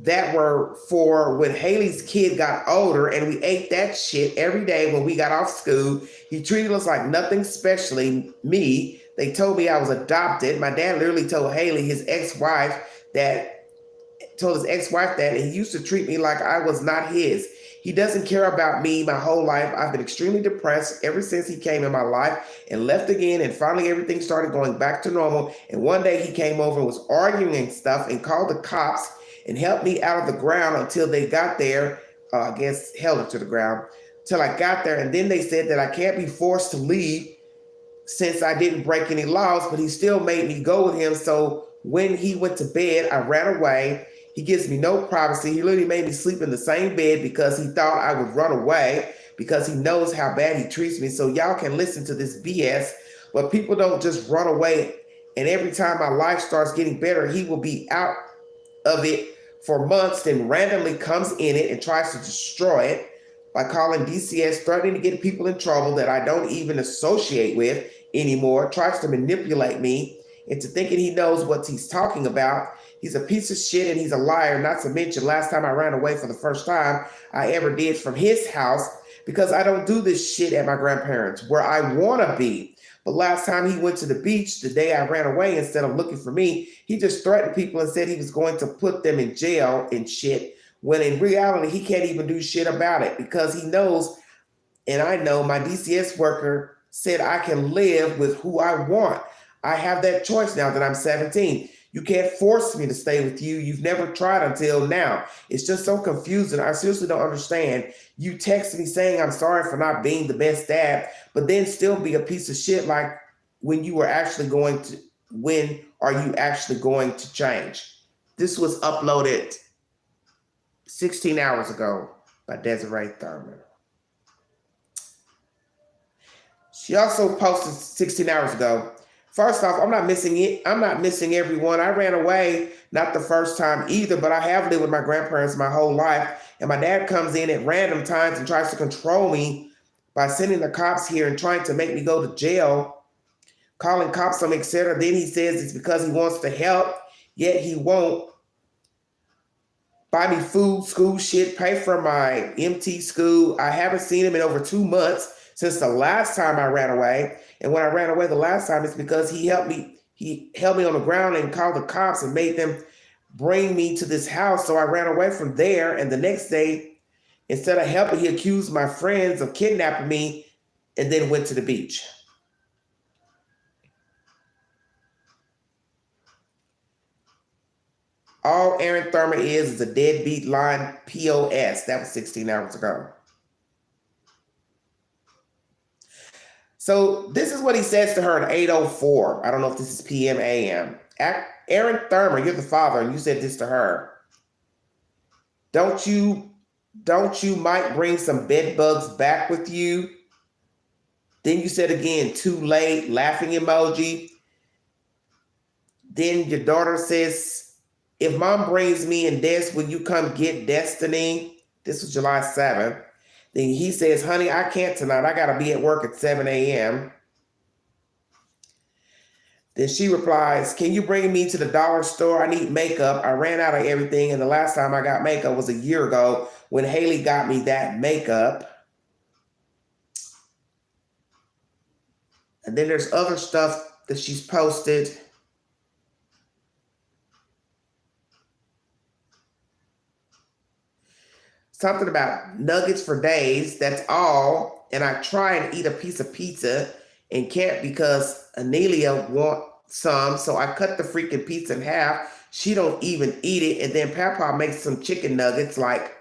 that were for when Haley's kid got older, and we ate that shit every day when we got off school. He treated us like nothing, especially me. They told me I was adopted. My dad literally told Haley, his ex-wife, that he used to treat me like I was not his. He doesn't care about me my whole life. I've been extremely depressed ever since he came in my life and left again. And finally, everything started going back to normal. And one day he came over and was arguing and stuff and called the cops and helped me out of the ground until they got there. I guess held it to the ground till I got there. And then they said that I can't be forced to leave since I didn't break any laws, but he still made me go with him. So when he went to bed, I ran away. He gives me no privacy. He literally made me sleep in the same bed because he thought I would run away because he knows how bad he treats me. So y'all can listen to this BS, but people don't just run away. And every time my life starts getting better, he will be out of it for months, then randomly comes in it and tries to destroy it by calling DCS, threatening to get people in trouble that I don't even associate with anymore, tries to manipulate me into thinking he knows what he's talking about. He's a piece of shit and he's a liar, not to mention last time I ran away for the first time I ever did from his house because I don't do this shit at my grandparents' where I want to be. But last time he went to the beach, the day I ran away, instead of looking for me, he just threatened people and said he was going to put them in jail and shit, when in reality, he can't even do shit about it because he knows, and I know my DCS worker said I can live with who I want. I have that choice now that I'm 17. You can't force me to stay with you. You've never tried until now. It's just so confusing. I seriously don't understand. You text me saying I'm sorry for not being the best dad, but then still be a piece of shit like when are you actually going to change? This was uploaded 16 hours ago by Desiree Thurmer. She also posted 16 hours ago. First off, I'm not missing it. I'm not missing everyone. I ran away, not the first time either, but I have lived with my grandparents my whole life. And my dad comes in at random times and tries to control me by sending the cops here and trying to make me go to jail, calling cops on me, etc. Then he says it's because he wants to help, yet he won't buy me food, school shit, pay for my MT school. I haven't seen him in over 2 months since the last time I ran away. And when I ran away the last time, it's because he held me on the ground and called the cops and made them bring me to this house. So I ran away from there. And the next day, instead of helping, he accused my friends of kidnapping me and then went to the beach. All Aaron Thurmer is a deadbeat line POS. That was 16 hours ago. So this is what he says to her at 8:04. I don't know if this is PM, AM. Aaron Thurmer, you're the father, and you said this to her. Don't you might bring some bed bugs back with you? Then you said again, too late, laughing emoji. Then your daughter says, if mom brings me and Des, will you come get Destiny? This was July 7th. Then he says, honey, I can't tonight. I got to be at work at 7 a.m. Then she replies, can you bring me to the dollar store? I need makeup. I ran out of everything. And the last time I got makeup was a year ago when Haley got me that makeup. And then there's other stuff that she's posted. Something about nuggets for days, that's all. And I try and eat a piece of pizza and can't because Anelia wants some. So I cut the freaking pizza in half She don't even eat it. And then Papa makes some chicken nuggets. Like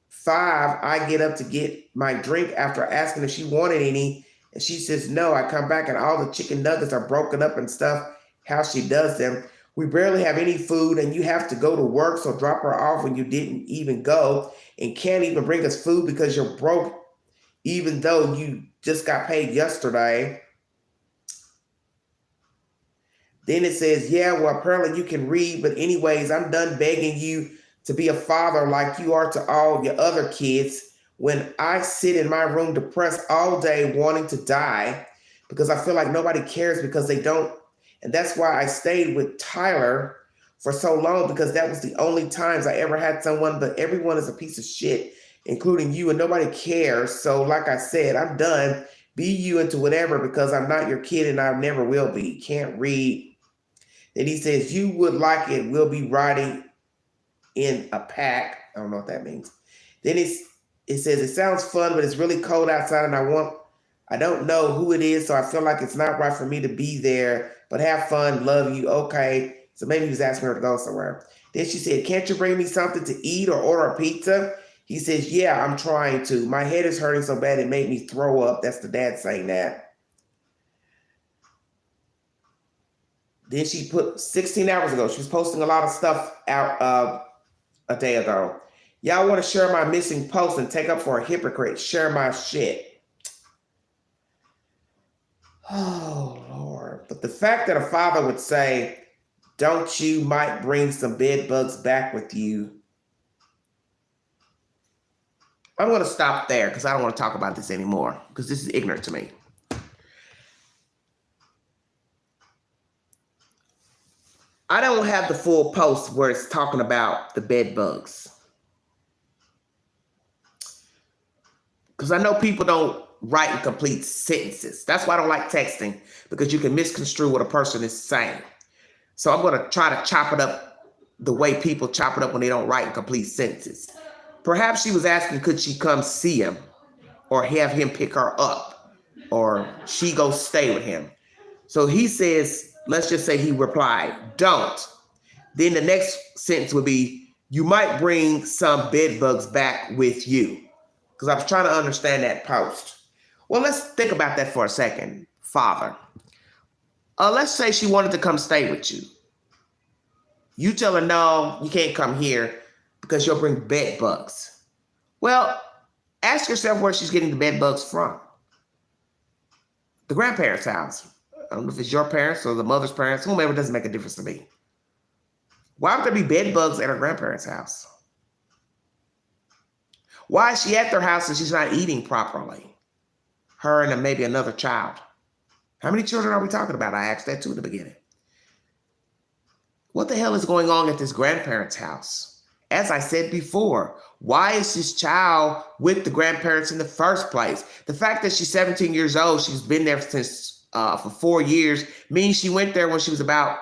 5, I get up to get my drink after asking if she wanted any. And she says, no. I come back and all the chicken nuggets are broken up and stuff, how she does them. We barely have any food and you have to go to work. So drop her off when you didn't even go and can't even bring us food because you're broke, even though you just got paid yesterday. Then it says, yeah, well, apparently you can read, but anyways, I'm done begging you to be a father like you are to all your other kids. When I sit in my room depressed all day wanting to die because I feel like nobody cares because they don't. And that's why I stayed with Tyler for so long, because that was the only times I ever had someone, but everyone is a piece of shit, including you, and nobody cares. So like I said, I'm done. Be you into whatever, because I'm not your kid and I never will be. Can't read. Then he says, you would like it. We'll be riding in a pack. I don't know what that means. Then it says, it sounds fun, but it's really cold outside and I don't know who it is, so I feel like it's not right for me to be there, but have fun, love you, okay. So maybe he was asking her to go somewhere. Then she said, can't you bring me something to eat or order a pizza? He says, yeah, I'm trying to. My head is hurting so bad it made me throw up. That's the dad saying that. Then she put 16 hours ago, she was posting a lot of stuff out a day ago. Y'all want to share my missing post and take up for a hypocrite. Share my shit. Oh, Lord. But the fact that a father would say, don't you might bring some bed bugs back with you. I'm going to stop there because I don't want to talk about this anymore because this is ignorant to me. I don't have the full post where it's talking about the bed bugs. Because I know people don't write in complete sentences. That's why I don't like texting, because you can misconstrue what a person is saying. So I'm going to try to chop it up the way people chop it up when they don't write in complete sentences. Perhaps she was asking, could she come see him or have him pick her up or she go stay with him? So he says, let's just say he replied, don't. Then the next sentence would be, you might bring some bed bugs back with you. Because I was trying to understand that post. Well, let's think about that for a second, father. Let's say she wanted to come stay with you. You tell her, no, you can't come here because you'll bring bed bugs. Well, ask yourself where she's getting the bed bugs from. The grandparents' house. I don't know if it's your parents or the mother's parents, whomever, doesn't make a difference to me. Why would there be bed bugs at her grandparents' house? Why is she at their house and she's not eating properly? Her and maybe another child. How many children are we talking about? I asked that too in the beginning. What the hell is going on at this grandparents' house? As I said before, why is this child with the grandparents in the first place? The fact that she's 17 years old, she's been there since for 4 years, means she went there when she was about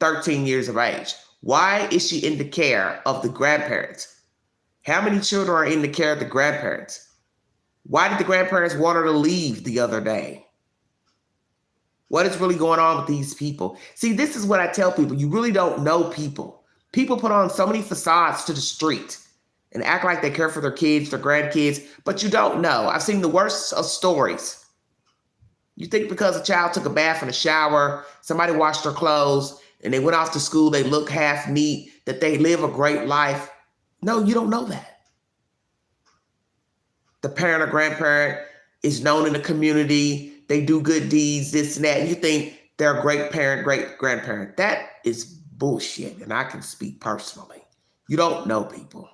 13 years of age. Why is she in the care of the grandparents? How many children are in the care of the grandparents? Why did the grandparents want her to leave the other day? What is really going on with these people? See, this is what I tell people. You really don't know people. People put on so many facades to the street and act like they care for their kids, their grandkids, but you don't know. I've seen the worst of stories. You think because a child took a bath and a shower, somebody washed their clothes, and they went off to school, they look half neat, that they live a great life. No, you don't know that. The parent or grandparent is known in the community. They do good deeds, this and that. And you think they're a great parent, great grandparent. That is bullshit. And I can speak personally. You don't know people.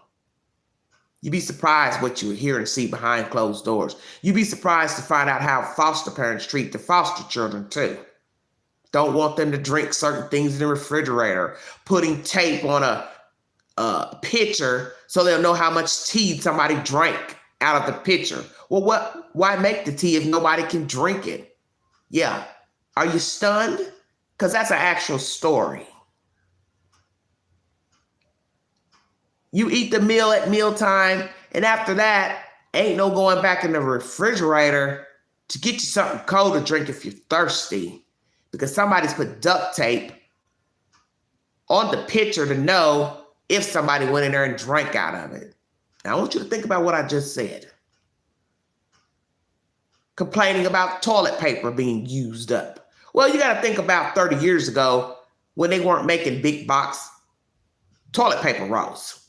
You'd be surprised what you hear and see behind closed doors. You'd be surprised to find out how foster parents treat their foster children too. Don't want them to drink certain things in the refrigerator. Putting tape on a pitcher so they'll know how much tea somebody drank out of the pitcher. Well, why make the tea if nobody can drink it? Yeah. Are you stunned? Because that's an actual story. You eat the meal at mealtime, and after that, ain't no going back in the refrigerator to get you something cold to drink if you're thirsty, because somebody's put duct tape on the picture to know if somebody went in there and drank out of it. Now, I want you to think about what I just said. Complaining about toilet paper being used up. Well, you got to think about 30 years ago when they weren't making big box toilet paper rolls.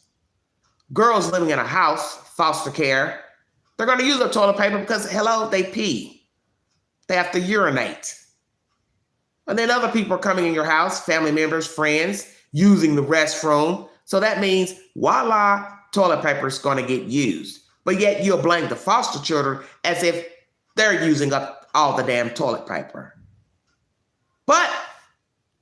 Girls living in a house, foster care, they're going to use up toilet paper because, hello, they pee. They have to urinate. And then other people are coming in your house, family members, friends, using the restroom. So that means, voila, toilet paper is going to get used. But yet you'll blame the foster children as if they're using up all the damn toilet paper. But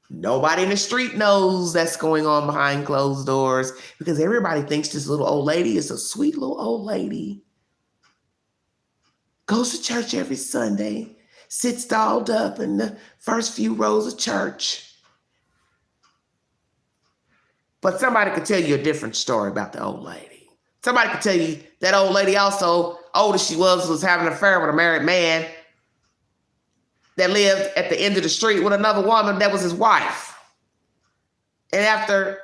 nobody in the street knows that's going on behind closed doors because everybody thinks this little old lady is a sweet little old lady. Goes to church every Sunday, sits dolled up in the first few rows of church. But somebody could tell you a different story about the old lady. Somebody could tell you that old lady also, old as she was having an affair with a married man that lived at the end of the street with another woman that was his wife. And after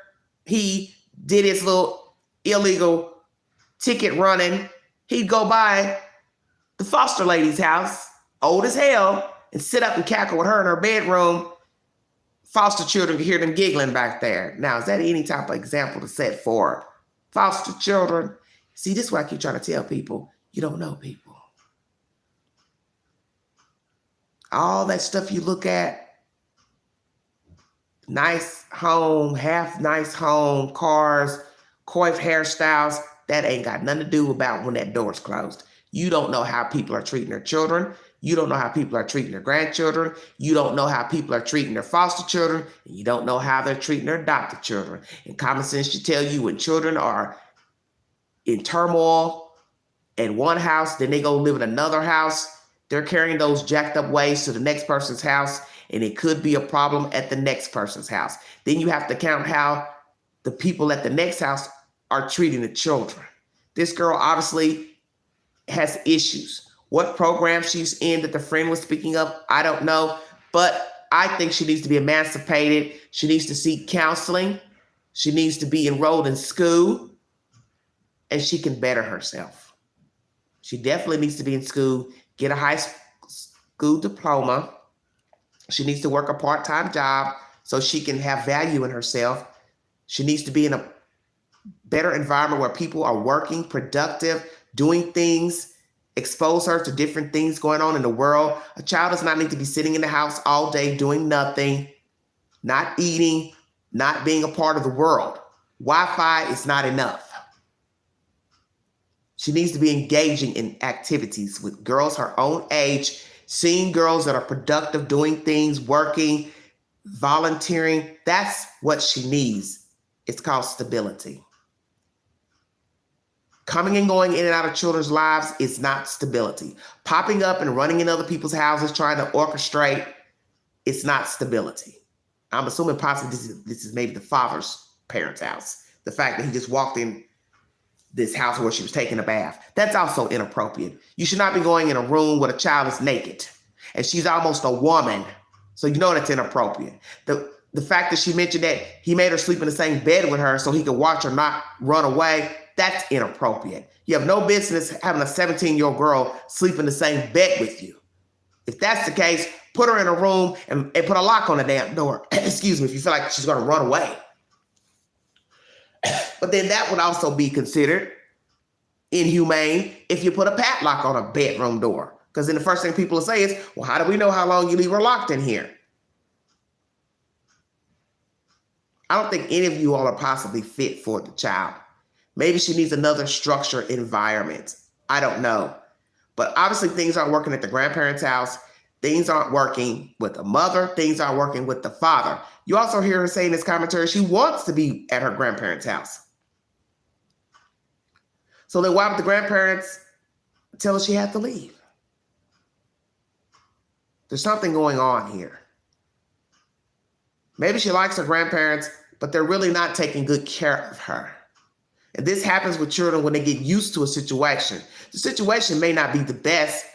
he did his little illegal ticket running, he'd go by the foster lady's house, old as hell, and sit up and cackle with her in her bedroom. Foster children could hear them giggling back there. Now, is that any type of example to set for foster children? See, this is what I keep trying to tell people. You don't know people. All that stuff you look at, nice home, half nice home, cars, coif hairstyles, that ain't got nothing to do about when that door's closed. You don't know how people are treating their children. You don't know how people are treating their grandchildren. You don't know how people are treating their foster children. And you don't know how they're treating their adopted children. And common sense should tell you when children are in turmoil at one house, then they go live in another house, they're carrying those jacked up ways to the next person's house, and it could be a problem at the next person's house. Then you have to count how the people at the next house are treating the children. This girl obviously has issues. What program she's in that the friend was speaking of, I don't know. But I think she needs to be emancipated. She needs to seek counseling. She needs to be enrolled in school. And she can better herself. She definitely needs to be in school, get a high school diploma. She needs to work a part-time job so she can have value in herself. She needs to be in a better environment where people are working, productive, doing things, expose her to different things going on in the world. A child does not need to be sitting in the house all day doing nothing, not eating, not being a part of the world. Wi-Fi is not enough. She needs to be engaging in activities with girls her own age, seeing girls that are productive, doing things, working, volunteering. That's what she needs. It's called stability. Coming and going in and out of children's lives is not stability. Popping up and running in other people's houses, trying to orchestrate, it's not stability. I'm assuming possibly this is maybe the father's parents' house. The fact that he just walked in this house where she was taking a bath. That's also inappropriate. You should not be going in a room where a child is naked and she's almost a woman. So you know that's inappropriate. The fact that she mentioned that he made her sleep in the same bed with her so he could watch her not run away, that's inappropriate. You have no business having a 17-year-old girl sleep in the same bed with you. If that's the case, put her in a room and put a lock on the damn door. Excuse me, if you feel like she's going to run away. But then that would also be considered inhumane if you put a padlock on a bedroom door. Because then the first thing people will say is, well, how do we know how long you leave her locked in here? I don't think any of you all are possibly fit for the child. Maybe she needs another structured environment. I don't know. But obviously things aren't working at the grandparents' house. Things aren't working with the mother. Things aren't working with the father. You also hear her say in this commentary she wants to be at her grandparents' house. So then why would the grandparents tell her she had to leave? There's something going on here. Maybe she likes her grandparents, but they're really not taking good care of her. And this happens with children when they get used to a situation. The situation may not be the best,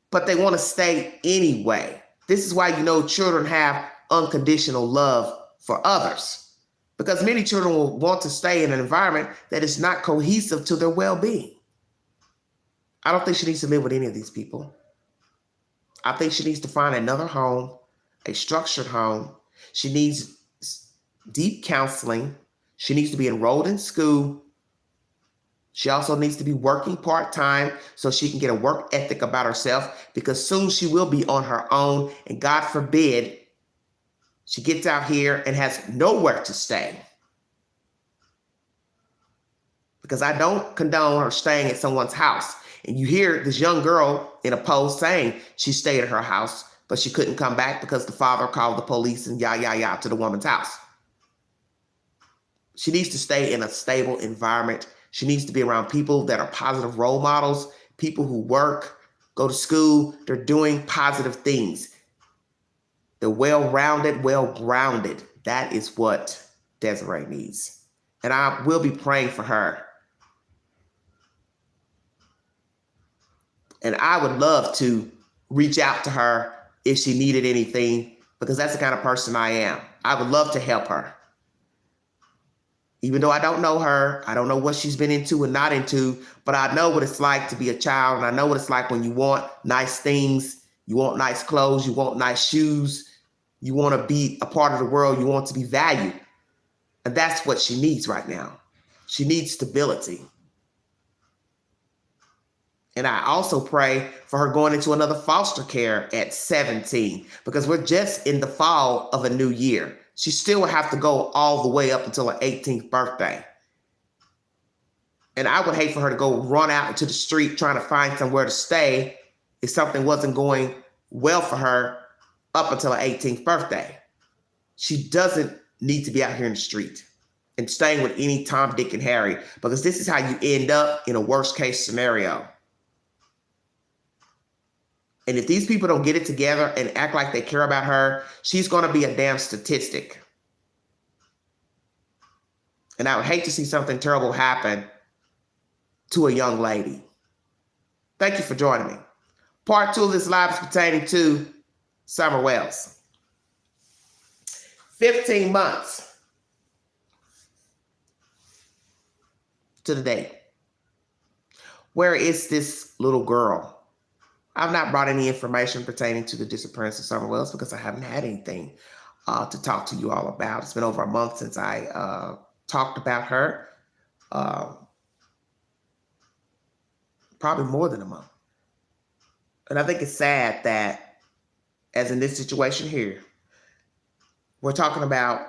but they want to stay anyway. This is why you know children have unconditional love for others. Because many children will want to stay in an environment that is not cohesive to their well-being. I don't think she needs to live with any of these people. I think she needs to find another home, a structured home. She needs deep counseling. She needs to be enrolled in school. She also needs to be working part-time so she can get a work ethic about herself, because soon she will be on her own, and God forbid she gets out here and has nowhere to stay. Because I don't condone her staying at someone's house. And you hear this young girl in a post saying she stayed at her house, but she couldn't come back because the father called the police and to the woman's house. She needs to stay in a stable environment. She needs to be around people that are positive role models, people who work, go to school. They're doing positive things. They're well-rounded, well-grounded. That is what Desiree needs. And I will be praying for her. And I would love to reach out to her if she needed anything, because that's the kind of person I am. I would love to help her. Even though I don't know her, I don't know what she's been into and not into, but I know what it's like to be a child, and I know what it's like when you want nice things, you want nice clothes, you want nice shoes, you want to be a part of the world, you want to be valued. And that's what she needs right now. She needs stability. And I also pray for her going into another foster care at 17, because we're just in the fall of a new year. She still will have to go all the way up until her 18th birthday. And I would hate for her to go run out into the street trying to find somewhere to stay if something wasn't going well for her up until her 18th birthday. She doesn't need to be out here in the street and staying with any Tom, Dick, and Harry, because this is how you end up in a worst case scenario. And if these people don't get it together and act like they care about her, she's going to be a damn statistic. And I would hate to see something terrible happen to a young lady. Thank you for joining me. Part 2 of this live is pertaining to Summer Wells. 15 months to the date. Where is this little girl? I've not brought any information pertaining to the disappearance of Summer Wells because I haven't had anything to talk to you all about. It's been over a month since I talked about her. Probably more than a month. And I think it's sad that, as in this situation here, we're talking about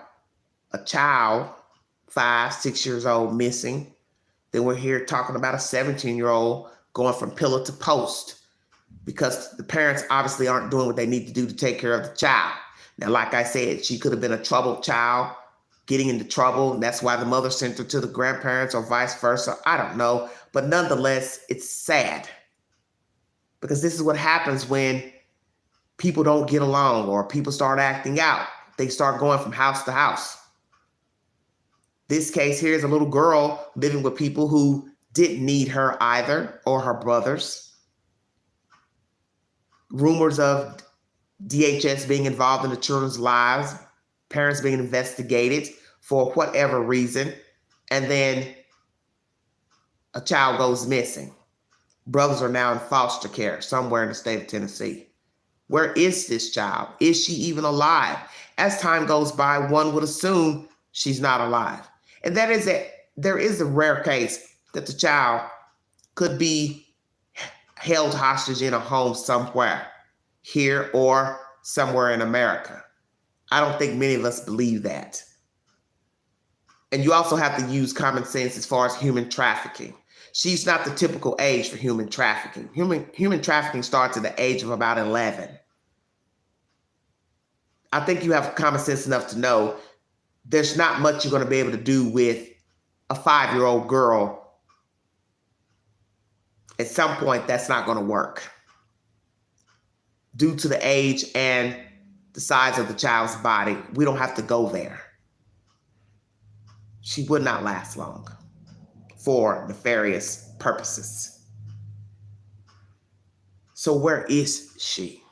a child, 5, 6 years old, missing. Then we're here talking about a 17-year-old going from pillar to post, because the parents obviously aren't doing what they need to do to take care of the child. Now, like I said, she could have been a troubled child, getting into trouble, and that's why the mother sent her to the grandparents or vice versa. I don't know. But nonetheless, it's sad, because this is what happens when people don't get along or people start acting out. They start going from house to house. This case here is a little girl living with people who didn't need her either, or her brothers. Rumors of DHS being involved in the children's lives, parents being investigated for whatever reason, and then a child goes missing. Brothers are now in foster care somewhere in the state of Tennessee. Where is this child? Is she even alive? As time goes by, one would assume she's not alive. And there is a rare case that the child could be held hostage in a home somewhere, here or somewhere in America. I don't think many of us believe that. And you also have to use common sense as far as human trafficking. She's not the typical age for human trafficking. Human trafficking starts at the age of about 11. I think you have common sense enough to know there's not much you're going to be able to do with a 5-year-old girl. At some point, that's not going to work due to the age and the size of the child's body. We don't have to go there. She would not last long for nefarious purposes. So where is she?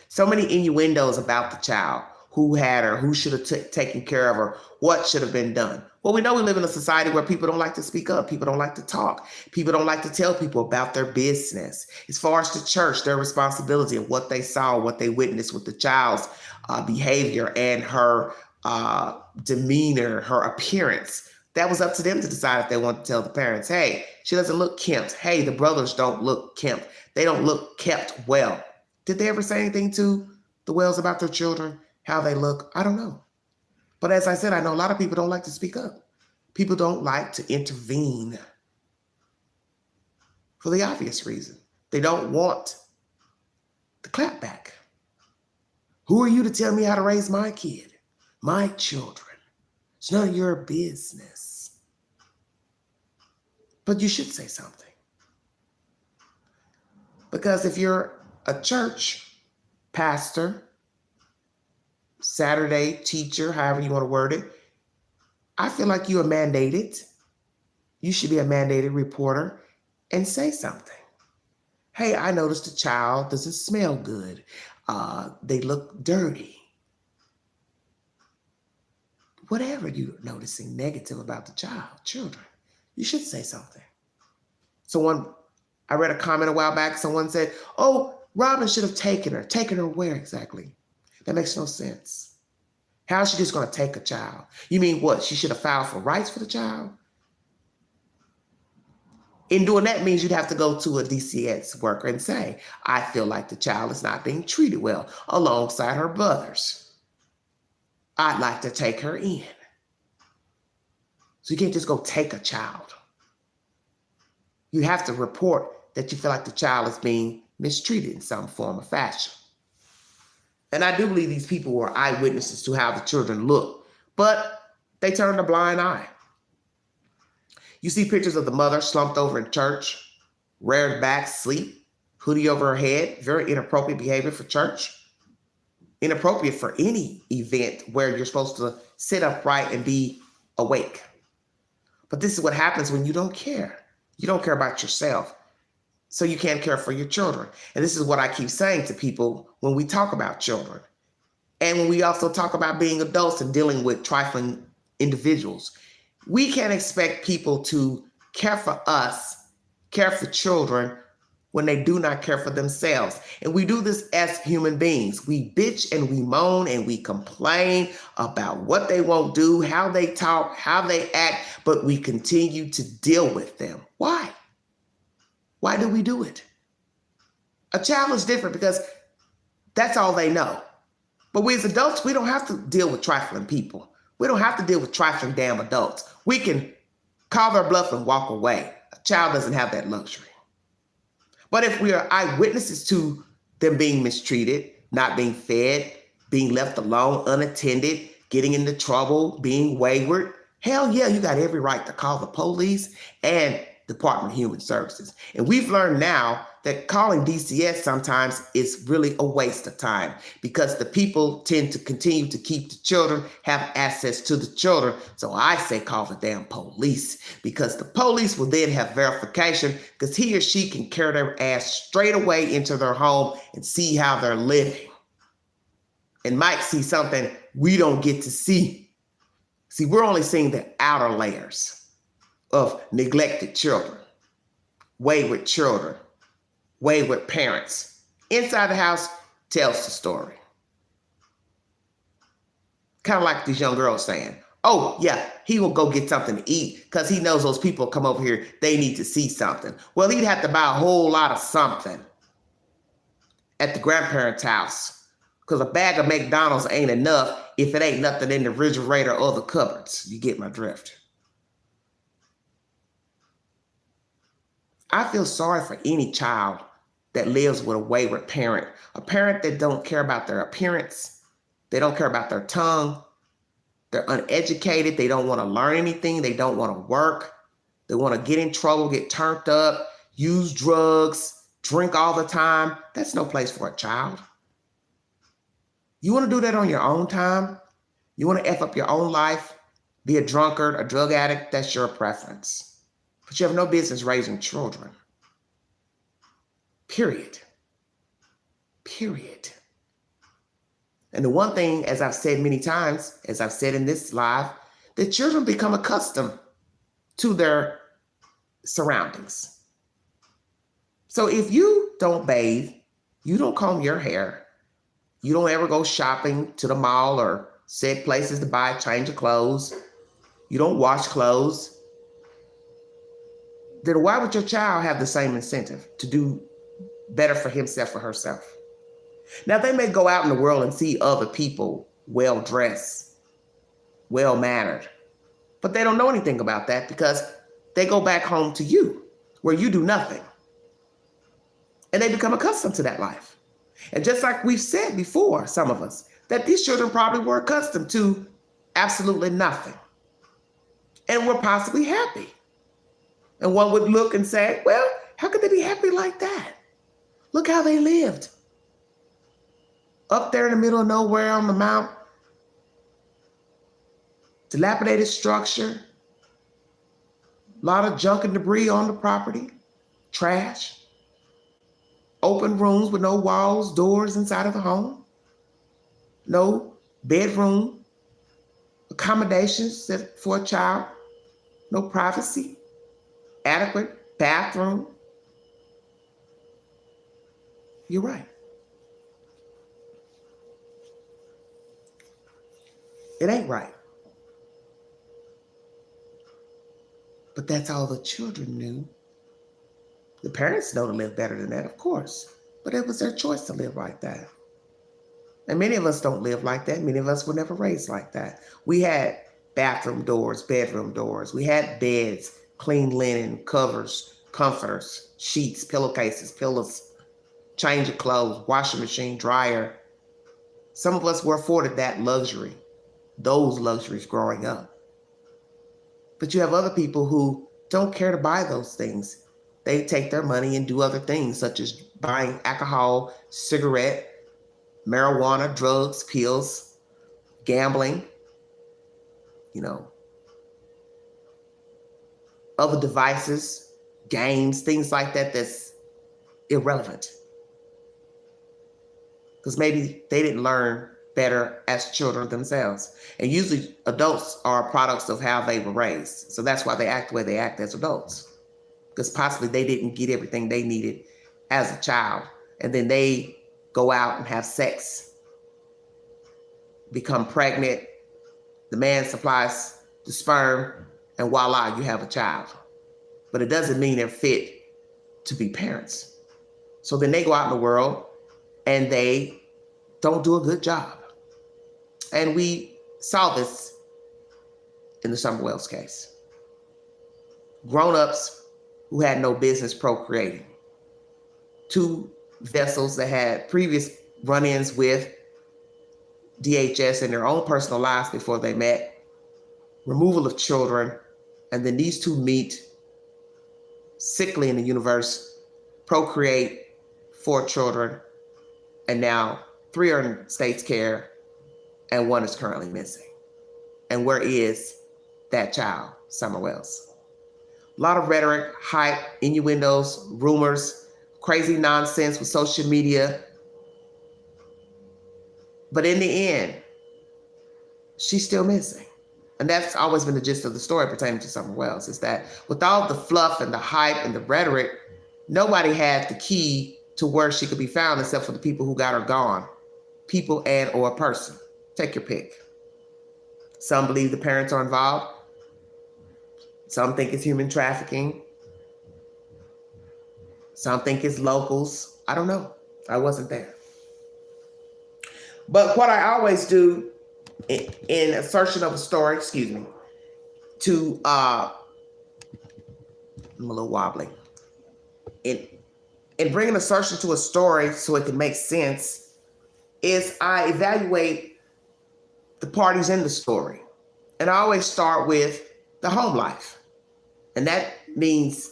So many innuendos about the child. who had her, who should have taken care of her, what should have been done. Well, we know we live in a society where people don't like to speak up. People don't like to talk. People don't like to tell people about their business. As far as the church, their responsibility of what they saw, what they witnessed with the child's behavior and her demeanor, her appearance. That was up to them to decide if they want to tell the parents, hey, she doesn't look kempt. Hey, the brothers don't look kempt. They don't look kept well. Did they ever say anything to the Wells about their children, how they look? I don't know. But as I said, I know a lot of people don't like to speak up. People don't like to intervene for the obvious reason. They don't want the clap back. Who are you to tell me how to raise my kid, my children? It's none of your business. But you should say something. Because if you're a church pastor, Saturday teacher, however you want to word it, I feel like you are mandated. You should be a mandated reporter and say something. Hey, I noticed the child doesn't smell good. They look dirty. Whatever you're noticing negative about the children, you should say something. I read a comment a while back. Someone said, oh, Robin should have taken her. Taken her where exactly? That makes no sense. How is she just going to take a child? You mean what? She should have filed for rights for the child? In doing that means you'd have to go to a DCS worker and say, I feel like the child is not being treated well alongside her brothers. I'd like to take her in. So you can't just go take a child. You have to report that you feel like the child is being mistreated in some form or fashion. And I do believe these people were eyewitnesses to how the children look, but they turned a blind eye. You see pictures of the mother slumped over in church, reared back, sleep, hoodie over her head, very inappropriate behavior for church. Inappropriate for any event where you're supposed to sit upright and be awake. But this is what happens when you don't care. You don't care about yourself, so you can't care for your children. And this is what I keep saying to people when we talk about children. And when we also talk about being adults and dealing with trifling individuals. We can't expect people to care for us, care for children, when they do not care for themselves. And we do this as human beings. We bitch and we moan and we complain about what they won't do, how they talk, how they act, but we continue to deal with them. Why? Why do we do it? A child is different because that's all they know. But we as adults, we don't have to deal with trifling people. We don't have to deal with trifling damn adults. We can call their bluff and walk away. A child doesn't have that luxury. But if we are eyewitnesses to them being mistreated, not being fed, being left alone, unattended, getting into trouble, being wayward, hell yeah, you got every right to call the police and Department of Human Services. And we've learned now that calling DCS sometimes is really a waste of time because the people tend to continue to keep the children, have access to the children. So I say call the damn police because the police will then have verification because he or she can carry their ass straight away into their home and see how they're living. And might see something we don't get to see. See, we're only seeing the outer layers of neglected children, wayward children, wayward parents. Inside the house tells the story. Kind of like these young girls saying, oh yeah, he will go get something to eat because he knows those people come over here, they need to see something. Well, he'd have to buy a whole lot of something at the grandparents' house because a bag of McDonald's ain't enough if it ain't nothing in the refrigerator or the cupboards. You get my drift. I feel sorry for any child that lives with a wayward parent, a parent that don't care about their appearance, they don't care about their tongue, they're uneducated, they don't want to learn anything, they don't want to work, they want to get in trouble, get turned up, use drugs, drink all the time. That's no place for a child. You want to do that on your own time? You want to F up your own life, be a drunkard, a drug addict? That's your preference. But you have no business raising children. Period. Period. And the one thing, as I've said many times, as I've said in this live, that children become accustomed to their surroundings. So if you don't bathe, you don't comb your hair, you don't ever go shopping to the mall or set places to buy change of clothes, you don't wash clothes, then why would your child have the same incentive to do better for himself or herself? Now, they may go out in the world and see other people well-dressed, well-mannered, but they don't know anything about that because they go back home to you where you do nothing. And they become accustomed to that life. And just like we've said before, some of us, that these children probably were accustomed to absolutely nothing and were possibly happy. And one would look and say, well, how could they be happy like that? Look how they lived. Up there in the middle of nowhere on the mount, dilapidated structure, a lot of junk and debris on the property, trash, open rooms with no walls, doors inside of the home, no bedroom, accommodations for a child, no privacy, adequate bathroom. You're right. It ain't right. But that's all the children knew. The parents know to live better than that, of course, but it was their choice to live like that. And many of us don't live like that. Many of us were never raised like that. We had bathroom doors, bedroom doors. We had beds, clean linen, covers, comforters, sheets, pillowcases, pillows, change of clothes, washing machine, dryer. Some of us were afforded that luxury, those luxuries growing up. But you have other people who don't care to buy those things. They take their money and do other things, such as buying alcohol, cigarette, marijuana, drugs, pills, gambling, other devices, games, things like that that's irrelevant. Because maybe they didn't learn better as children themselves. And usually adults are products of how they were raised. So that's why they act the way they act as adults. Because possibly they didn't get everything they needed as a child. And then they go out and have sex, become pregnant, the man supplies the sperm, and voila, you have a child. But it doesn't mean they're fit to be parents. So then they go out in the world and they don't do a good job. And we saw this in the Summer Wells case. Grown-ups who had no business procreating. Two vessels that had previous run-ins with DHS in their own personal lives before they met. Removal of children. And then these two meet, sickly in the universe, procreate 4 children. And now 3 are in state's care and 1 is currently missing. And where is that child, Summer Wells? A lot of rhetoric, hype, innuendos, rumors, crazy nonsense with social media. But in the end, she's still missing. And that's always been the gist of the story pertaining to Summer Wells, is that with all the fluff and the hype and the rhetoric, nobody had the key to where she could be found except for the people who got her gone. People and or a person. Take your pick. Some believe the parents are involved. Some think it's human trafficking. Some think it's locals. I don't know. I wasn't there. But what I always do in assertion of a story, to I'm a little wobbly. In bringing assertion to a story so it can make sense, is I evaluate the parties in the story. And I always start with the home life. And that means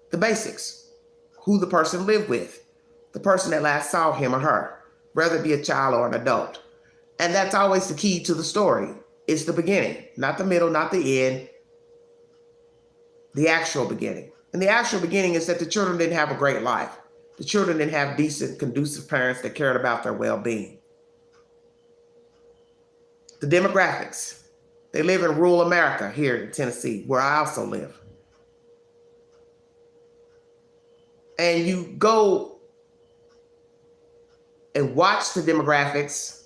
the basics. Who the person lived with, the person that last saw him or her, whether it be a child or an adult. And that's always the key to the story. It's the beginning, not the middle, not the end, the actual beginning. And the actual beginning is that the children didn't have a great life. The children didn't have decent, conducive parents that cared about their well-being. The demographics. They live in rural America here in Tennessee, where I also live. And you go and watch the demographics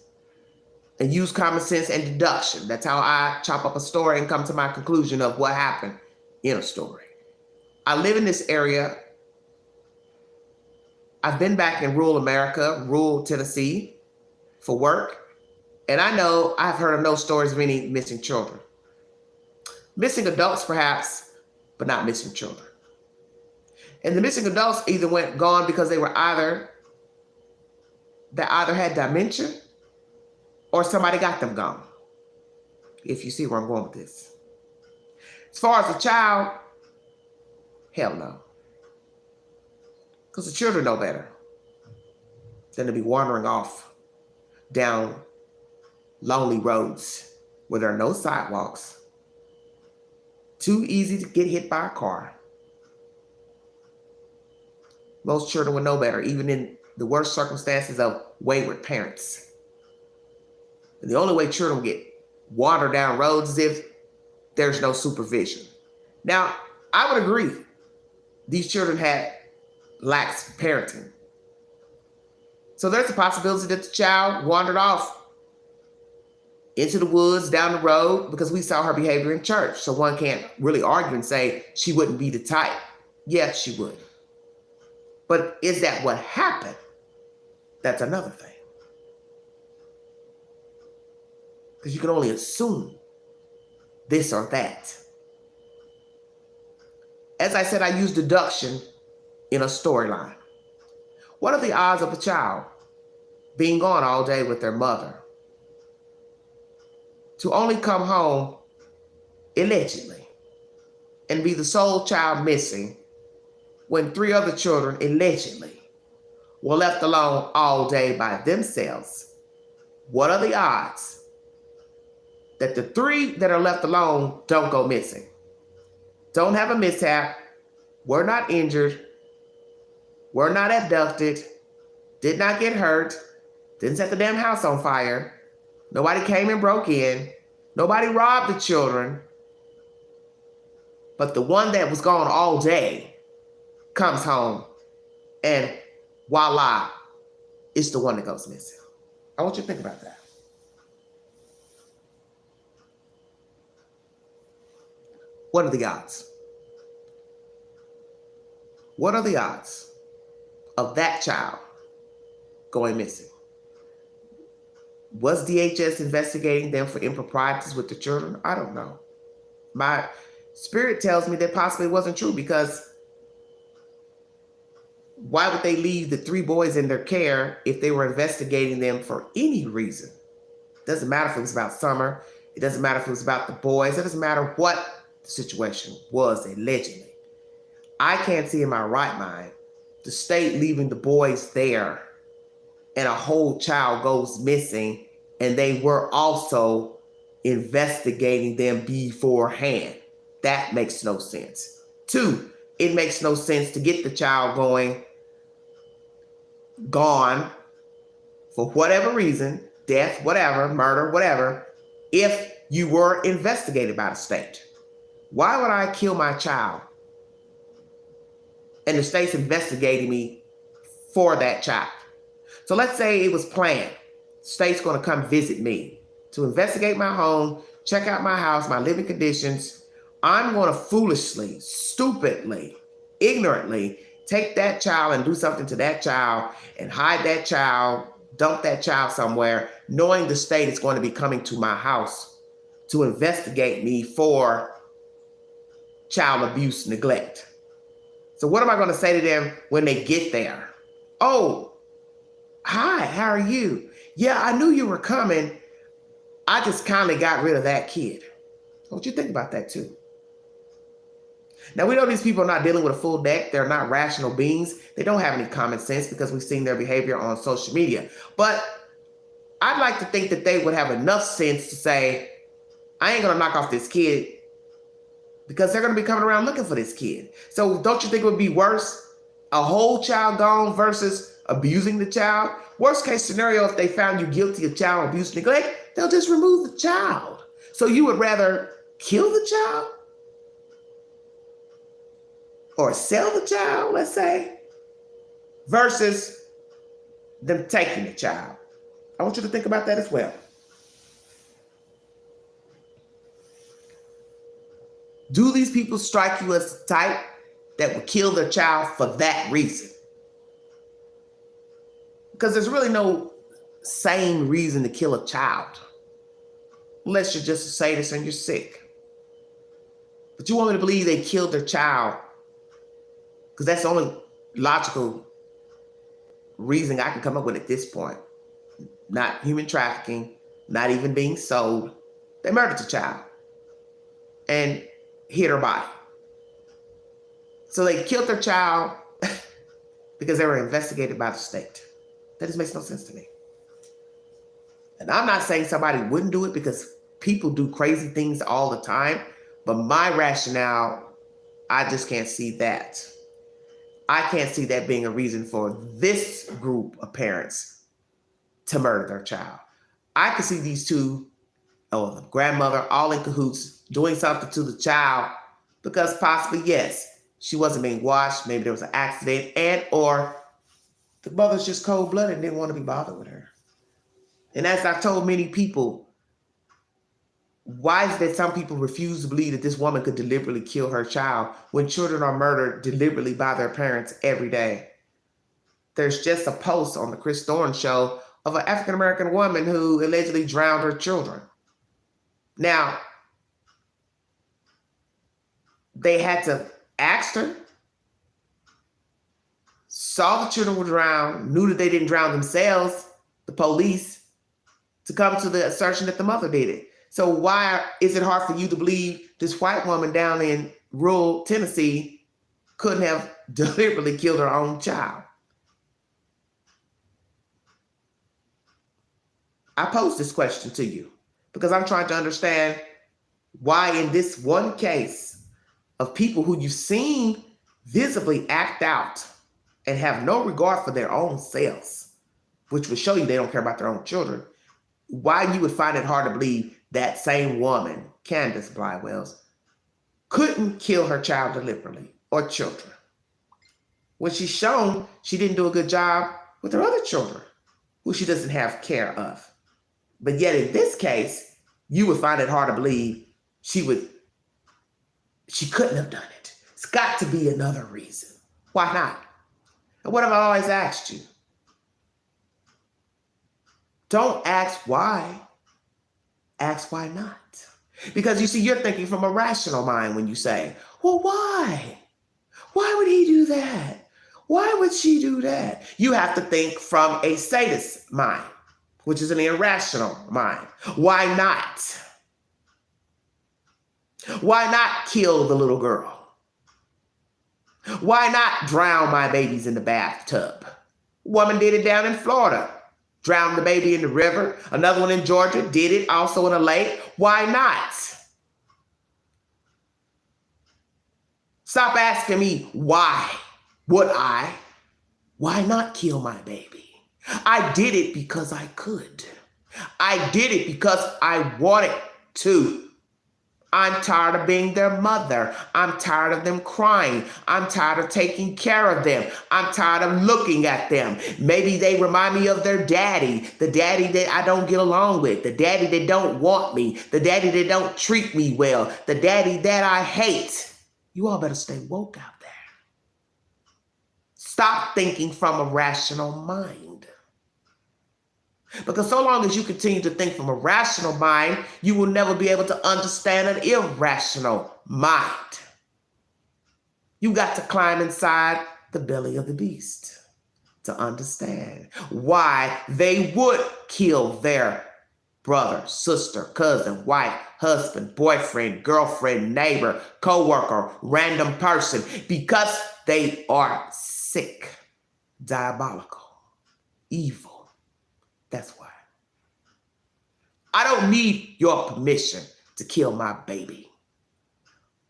and use common sense and deduction. That's how I chop up a story and come to my conclusion of what happened in a story. I live in this area. I've been back in rural America, rural Tennessee, for work. And I know I've heard of no stories of any missing children. Missing adults, perhaps, but not missing children. And the missing adults either went gone because they either had dementia or somebody got them gone. If you see where I'm going with this. As far as a child, hell no. Because the children know better than to be wandering off down lonely roads where there are no sidewalks. Too easy to get hit by a car. Most children would know better, even in the worst circumstances of wayward parents. And the only way children get wander down roads is if there's no supervision. Now, I would agree, these children had lax parenting. So there's a possibility that the child wandered off into the woods, down the road, because we saw her behavior in church. So one can't really argue and say she wouldn't be the type. Yes, she would. But is that what happened? That's another thing. Because you can only assume this or that. As I said, I use deduction in a storyline. What are the odds of a child being gone all day with their mother to only come home allegedly and be the sole child missing when 3 other children allegedly were left alone all day by themselves? What are the odds that the 3 that are left alone don't go missing, don't have a mishap, were not injured, were not abducted, did not get hurt, didn't set the damn house on fire, nobody came and broke in, nobody robbed the children, but the one that was gone all day comes home and voila, it's the one that goes missing? I want you to think about that. What are the odds? What are the odds of that child going missing? Was DHS investigating them for improprieties with the children? I don't know. My spirit tells me that possibly it wasn't true, because why would they leave the 3 boys in their care if they were investigating them for any reason? It doesn't matter if it was about Summer. It doesn't matter if it was about the boys. It doesn't matter what the situation was allegedly. I can't see in my right mind the state leaving the boys there and a whole child goes missing and they were also investigating them beforehand. That makes no sense. 2, it makes no sense to get the child gone for whatever reason, death, whatever, murder, whatever, if you were investigated by the state. Why would I kill my child and the state's investigating me for that child? So let's say it was planned. The state's going to come visit me to investigate my home, check out my house, my living conditions. I'm going to foolishly, stupidly, ignorantly take that child and do something to that child and hide that child, dump that child somewhere, knowing the state is going to be coming to my house to investigate me for child abuse, neglect. So what am I going to say to them when they get there? Oh, hi, how are you? Yeah, I knew you were coming. I just kindly got rid of that kid. Don't you think about that too? Now, we know these people are not dealing with a full deck. They're not rational beings. They don't have any common sense because we've seen their behavior on social media. But I'd like to think that they would have enough sense to say, I ain't going to knock off this kid because they're going to be coming around looking for this kid. So don't you think it would be worse, a whole child gone versus abusing the child? Worst case scenario, if they found you guilty of child abuse neglect, they'll just remove the child. So you would rather kill the child or sell the child, let's say, versus them taking the child. I want you to think about that as well. Do these people strike you as the type that would kill their child for that reason? Because there's really no sane reason to kill a child, unless you're just a sadist and you're sick. But you want me to believe they killed their child because that's the only logical reason I can come up with at this point. Not human trafficking, not even being sold. They murdered the child and hid her body. So they killed their child because they were investigated by the state. That just makes no sense to me. And I'm not saying somebody wouldn't do it, because people do crazy things all the time. But my rationale, I just can't see that. I can't see that being a reason for this group of parents to murder their child. I could see these two, or the grandmother, all in cahoots, doing something to the child because possibly, yes, she wasn't being washed. Maybe there was an accident, and or the mother's just cold-blooded and didn't want to be bothered with her. And as I've told many people, why is it that some people refuse to believe that this woman could deliberately kill her child when children are murdered deliberately by their parents every day? There's just a post on the Chris Thorne show of an African-American woman who allegedly drowned her children. Now, they had to ask her, saw the children were drowned, knew that they didn't drown themselves, the police, to come to the assertion that the mother did it. So why is it hard for you to believe this white woman down in rural Tennessee couldn't have deliberately killed her own child? I pose this question to you because I'm trying to understand why in this one case of people who you've seen visibly act out and have no regard for their own selves, which would show you they don't care about their own children, why you would find it hard to believe that same woman, Candace Blywells, couldn't kill her child deliberately or children, when she's shown she didn't do a good job with her other children who she doesn't have care of. But yet in this case, you would find it hard to believe she couldn't have done it. It's got to be another reason. Why not? And what have I always asked you? Don't ask why. Ask why not. Because you see, you're thinking from a rational mind when you say, well, why? Why would he do that? Why would she do that? You have to think from a sadist mind, which is an irrational mind. Why not? Why not kill the little girl? Why not drown my babies in the bathtub? Woman did it down in Florida. Drowned the baby in the river. Another one in Georgia did it also in a lake. Why not? Stop asking me why would I? Why not kill my baby? I did it because I could. I did it because I wanted to. I'm tired of being their mother. I'm tired of them crying. I'm tired of taking care of them. I'm tired of looking at them. Maybe they remind me of their daddy, the daddy that I don't get along with, the daddy that don't want me, the daddy that don't treat me well, the daddy that I hate. You all better stay woke out there. Stop thinking from a rational mind. Because so long as you continue to think from a rational mind, you will never be able to understand an irrational mind. You got to climb inside the belly of the beast to understand why they would kill their brother, sister, cousin, wife, husband, boyfriend, girlfriend, neighbor, coworker, random person, because they are sick, diabolical, evil. That's why. I don't need your permission to kill my baby.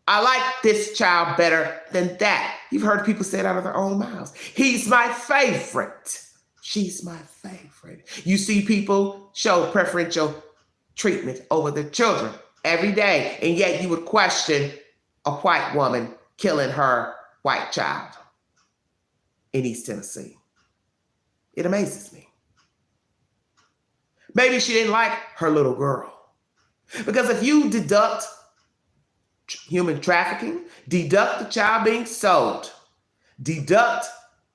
I like this child better than that. You've heard people say it out of their own mouths. He's my favorite. She's my favorite. You see people show preferential treatment over their children every day. And yet you would question a white woman killing her white child in East Tennessee. It amazes me. Maybe she didn't like her little girl. Because if you deduct human trafficking, deduct the child being sold, deduct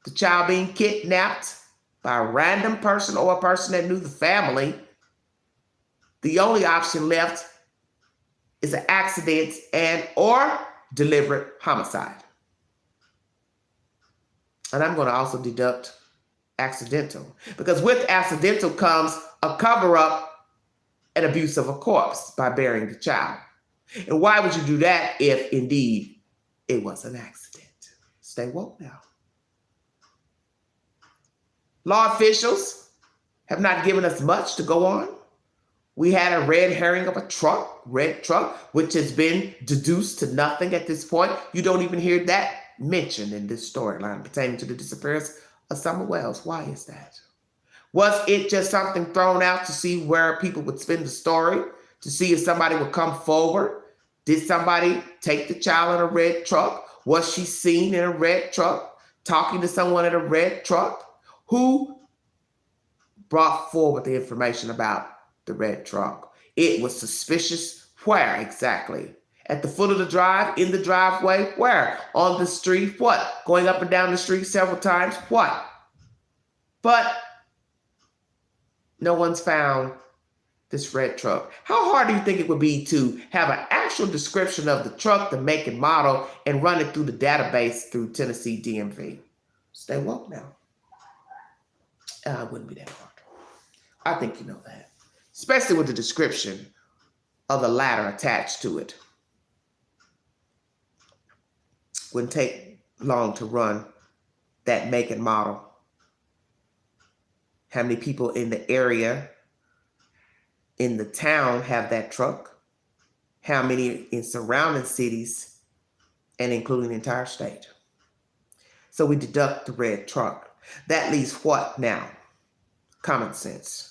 the child being kidnapped by a random person or a person that knew the family, the only option left is an accident and or deliberate homicide. And I'm going to also deduct accidental, because with accidental comes a cover-up and abuse of a corpse by burying the child. And why would you do that if indeed it was an accident? Stay woke now. Law officials have not given us much to go on. We had a red herring of a red truck, which has been deduced to nothing at this point. You don't even hear that mentioned in this storyline pertaining to the disappearance of Summer Wells. Why is that? Was it just something thrown out to see where people would spin the story, to see if somebody would come forward? Did somebody take the child in a red truck? Was she seen in a red truck, talking to someone in a red truck? Who brought forward the information about the red truck? It was suspicious. Where exactly? At the foot of the drive, in the driveway? Where? On the street? What? Going up and down the street several times? What? But no one's found this red truck. How hard do you think it would be to have an actual description of the truck, the make and model, and run it through the database through Tennessee DMV? Stay woke now. It wouldn't be that hard. I think you know that. Especially with the description of the ladder attached to it. Wouldn't take long to run that make and model. How many people in the area, in the town, have that truck? How many in surrounding cities and including the entire state? So we deduct the red truck. That leaves what now? Common sense.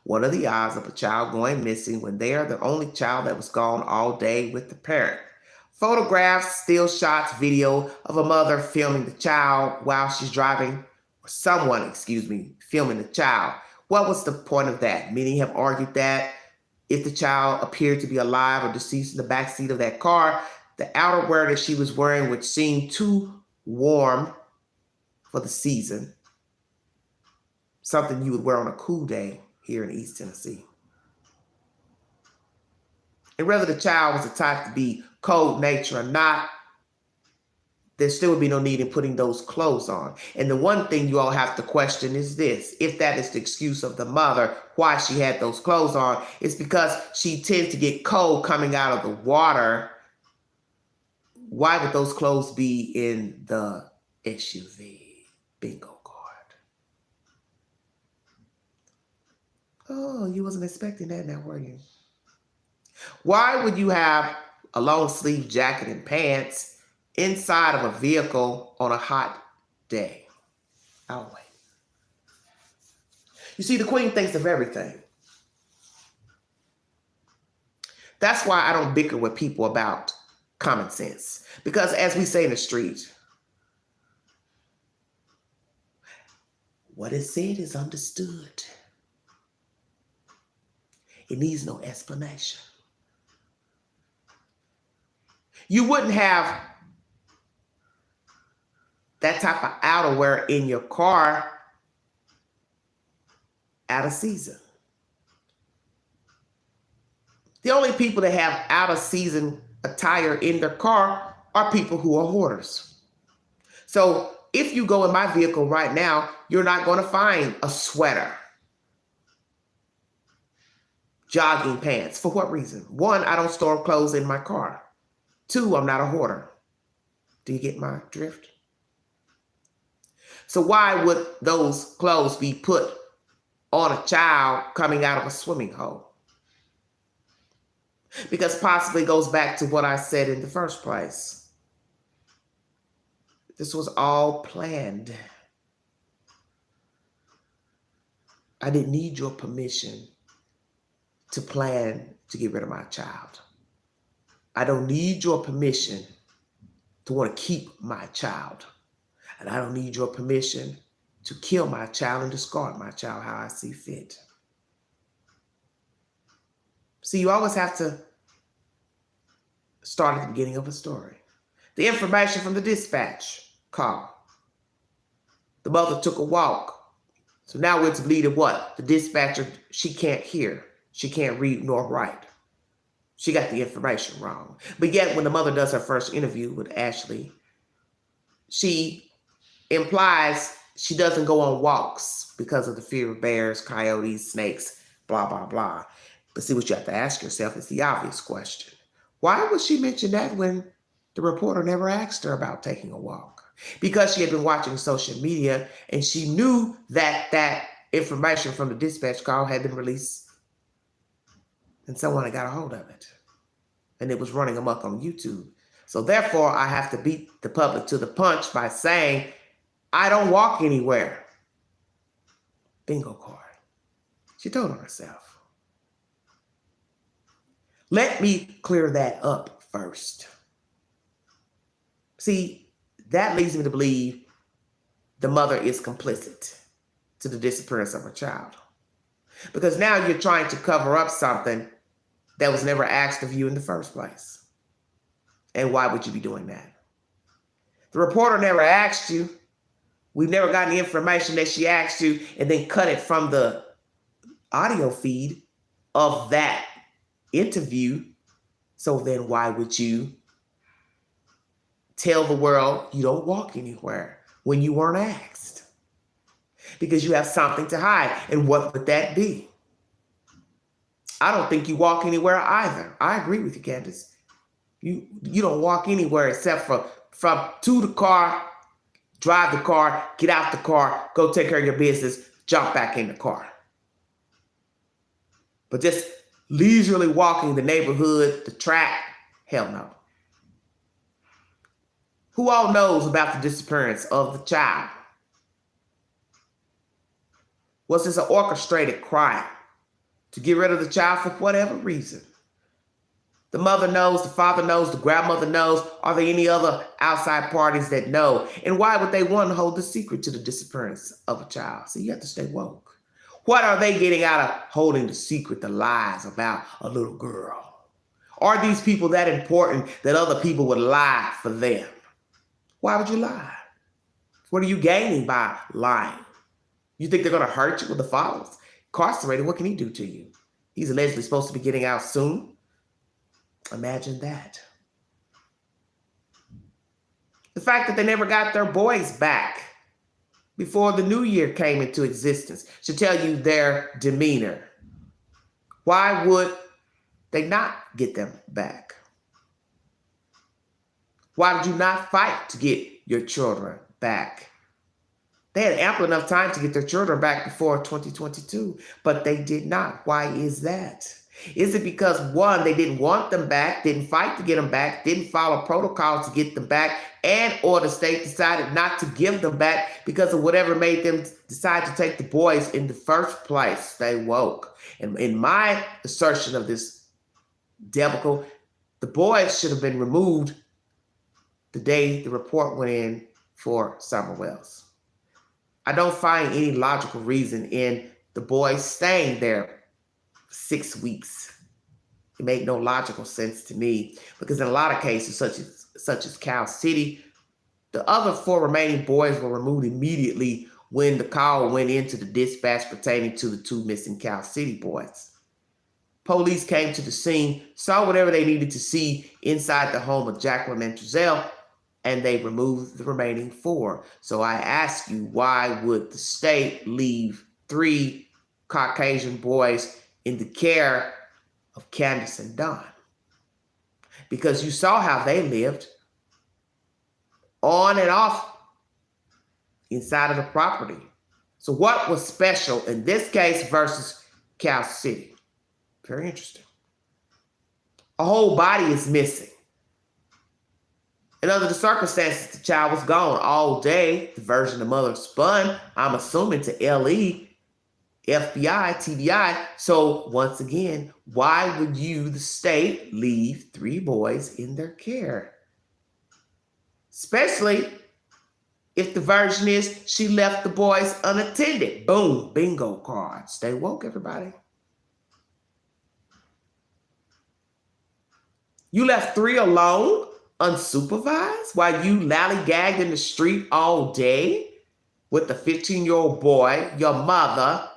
What are the odds of a child going missing when they are the only child that was gone all day with the parent? Photographs, still shots, video of a mother filming the child while she's driving, or someone, filming the child. What was the point of that? Many have argued that if the child appeared to be alive or deceased in the backseat of that car, the outerwear that she was wearing would seem too warm for the season. Something you would wear on a cool day here in East Tennessee. And whether the child was the type to be cold nature or not, there still would be no need in putting those clothes on. And the one thing you all have to question is this: if that is the excuse of the mother, why she had those clothes on, it's because she tends to get cold coming out of the water. Why would those clothes be in the SUV? Bingo card. Oh, you wasn't expecting that now, were you? Why would you have a long sleeve jacket and pants inside of a vehicle on a hot day? I'll wait. You see, the queen thinks of everything. That's why I don't bicker with people about common sense. Because as we say in the street, what is said is understood. It needs no explanation. You wouldn't have that type of outerwear in your car out of season. The only people that have out of season attire in their car are people who are hoarders. So if you go in my vehicle right now, you're not going to find a sweater, jogging pants. For what reason? One, I don't store clothes in my car. Two, I'm not a hoarder. Do you get my drift? So why would those clothes be put on a child coming out of a swimming hole? Because possibly goes back to what I said in the first place. This was all planned. I didn't need your permission to plan to get rid of my child. I don't need your permission to want to keep my child. And I don't need your permission to kill my child and discard my child how I see fit. See, you always have to start at the beginning of a story. The information from the dispatch call. The mother took a walk. So now we're to believe that what? The dispatcher, she can't hear. She can't read nor write. She got the information wrong. But yet when the mother does her first interview with Ashley, she implies she doesn't go on walks because of the fear of bears, coyotes, snakes, blah, blah, blah. But see, what you have to ask yourself is the obvious question. Why would she mention that when the reporter never asked her about taking a walk? Because she had been watching social media and she knew that that information from the dispatch call had been released and someone had got a hold of it. And it was running amok on YouTube. So therefore, I have to beat the public to the punch by saying, I don't walk anywhere. Bingo card. She told on herself. Let me clear that up first. See, that leads me to believe the mother is complicit to the disappearance of her child. Because now you're trying to cover up something that was never asked of you in the first place. And why would you be doing that? The reporter never asked you. We've never gotten the information that she asked you and then cut it from the audio feed of that interview. So then why would you tell the world you don't walk anywhere when you weren't asked? Because you have something to hide. And what would that be? I don't think you walk anywhere either. I agree with you, Candace. You don't walk anywhere except for from to the car, drive the car, get out the car, go take care of your business, jump back in the car. But just leisurely walking the neighborhood, the track, hell no. Who all knows about the disappearance of the child? Was this an orchestrated crime to get rid of the child for whatever reason? The mother knows, the father knows, the grandmother knows. Are there any other outside parties that know? And why would they want to hold the secret to the disappearance of a child? So you have to stay woke. What are they getting out of holding the secret, the lies about a little girl? Are these people that important that other people would lie for them? Why would you lie? What are you gaining by lying? You think they're going to hurt you with the father's incarcerated? What can he do to you? He's allegedly supposed to be getting out soon. Imagine that. The fact that they never got their boys back before the new year came into existence should tell you their demeanor. Why would they not get them back? Why did you not fight to get your children back? They had ample enough time to get their children back before 2022, but they did not. Why is that? Is it because, one, they didn't want them back, didn't fight to get them back, didn't follow protocol to get them back, and or the state decided not to give them back because of whatever made them decide to take the boys in the first place? Stay woke. And in my assertion of this debacle, the boys should have been removed the day the report went in for Summer Wells. I don't find any logical reason in the boys staying there 6 weeks. It made no logical sense to me because in a lot of cases, such as Cal City, the other 4 remaining boys were removed immediately when the call went into the dispatch pertaining to the 2 missing Cal City boys. Police came to the scene, saw whatever they needed to see inside the home of Jacqueline and Giselle, and they removed the remaining 4. So I ask you, why would the state leave 3 Caucasian boys in the care of Candace and Don? Because you saw how they lived on and off inside of the property. So what was special in this case versus Cal City? Very interesting. A whole body is missing. And under the circumstances, the child was gone all day. The version the mother spun, I'm assuming to LE, FBI, TBI. So once again, why would you, the state, leave 3 boys in their care? Especially if the version is she left the boys unattended. Boom, bingo card. Stay woke, everybody. You left 3 alone, unsupervised, while you lollygagged in the street all day with the 15-year-old boy, your mother,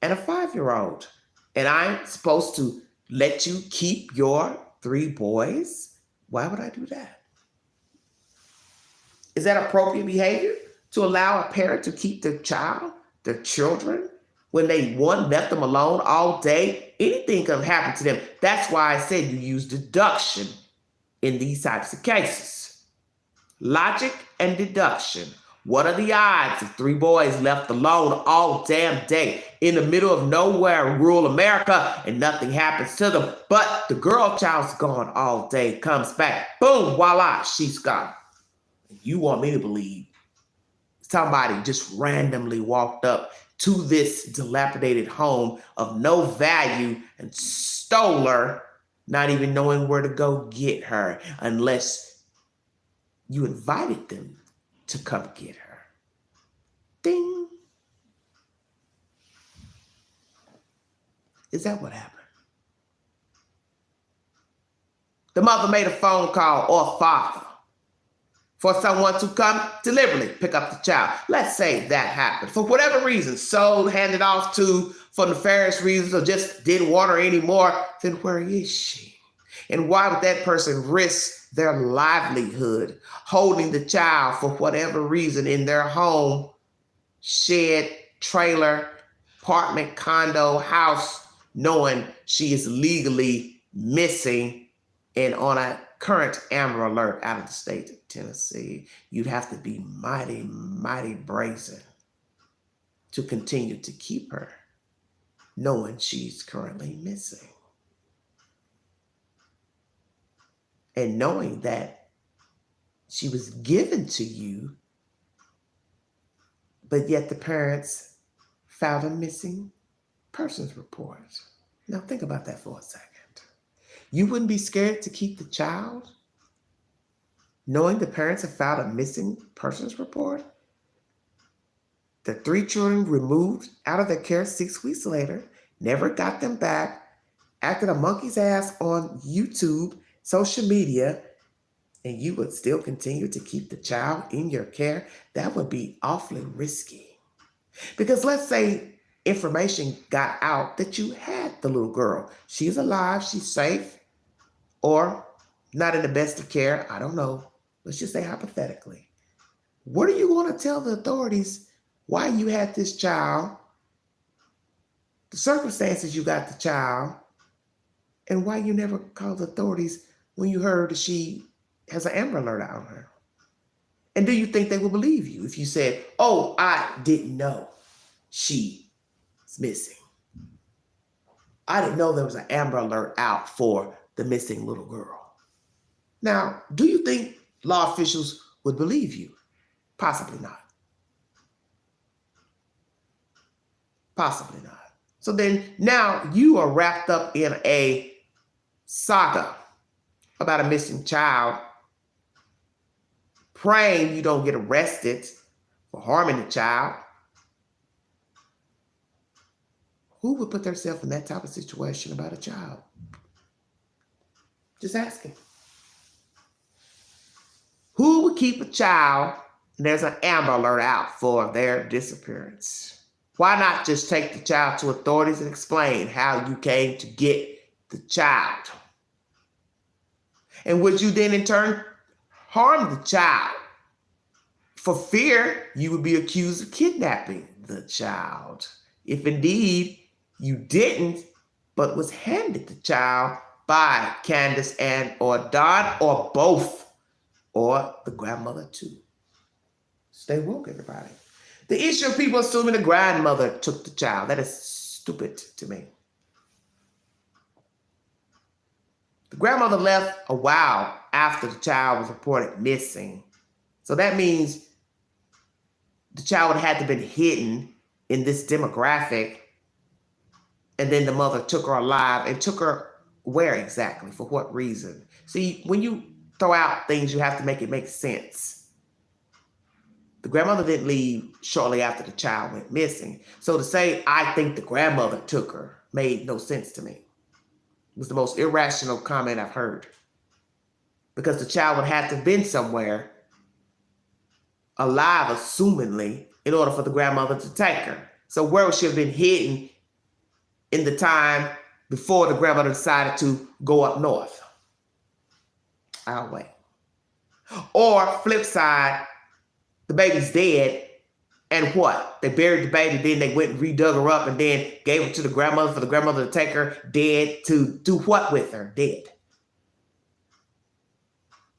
and a 5-year-old. And I'm supposed to let you keep your 3 boys? Why would I do that? Is that appropriate behavior to allow a parent to keep their child, their children, when they, one, left them alone all day? Anything could have happened to them. That's why I said you use deduction in these types of cases. Logic and deduction. What are the odds of 3 boys left alone all damn day in the middle of nowhere in rural America and nothing happens to them, but the girl child's gone all day, comes back, boom, voila, she's gone. You want me to believe somebody just randomly walked up to this dilapidated home of no value and stole her, not even knowing where to go get her, unless you invited them to come get her. Ding. Is that what happened? The mother made a phone call, or father, for someone to come deliberately pick up the child. Let's say that happened. For whatever reason, sold, handed off to, for nefarious reasons, or just didn't want her anymore, then where is she? And why would that person risk their livelihood holding the child for whatever reason in their home, shed, trailer, apartment, condo, house, knowing she is legally missing and on a current Amber Alert out of the state of Tennessee? You'd have to be mighty, mighty brazen to continue to keep her, knowing she's currently missing. And knowing that she was given to you, but yet the parents filed a missing persons report. Now think about that for a second. You wouldn't be scared to keep the child, knowing the parents have filed a missing persons report? The 3 children removed out of their care 6 weeks later, never got them back, acted a monkey's ass on YouTube, social media, and you would still continue to keep the child in your care? That would be awfully risky. Because let's say information got out that you had the little girl. She's alive, she's safe, or not in the best of care. I don't know. Let's just say hypothetically. What are you going to tell the authorities why you had this child, the circumstances you got the child, and why you never called the authorities when you heard that she has an Amber Alert out on her? And do you think they will believe you if you said, oh, I didn't know she is missing? I didn't know there was an Amber Alert out for the missing little girl. Now, do you think law officials would believe you? Possibly not. Possibly not. So then now you are wrapped up in a saga about a missing child, praying you don't get arrested for harming the child. Who would put themselves in that type of situation about a child? Just asking. Who would keep a child and there's an Amber Alert out for their disappearance? Why not just take the child to authorities and explain how you came to get the child? And would you then in turn harm the child? For fear you would be accused of kidnapping the child, if indeed you didn't, but was handed the child by Candace and or Don, or both, or the grandmother too. Stay woke, everybody. The issue of people assuming the grandmother took the child, that is stupid to me. The grandmother left a while after the child was reported missing. So that means the child would have had to have been hidden in this demographic, and then the mother took her alive and took her where exactly? For what reason? See, when you throw out things, you have to make it make sense. The grandmother didn't leave shortly after the child went missing. So to say, I think the grandmother took her, made no sense to me. It was the most irrational comment I've heard. Because the child would have to have been somewhere alive, assumingly, in order for the grandmother to take her. So where would she have been hidden in the time before the grandmother decided to go up north? I'll wait. Or flip side, the baby's dead, and what? They buried the baby, then they went and redug her up and then gave her to the grandmother for the grandmother to take her dead to do what with her? Dead.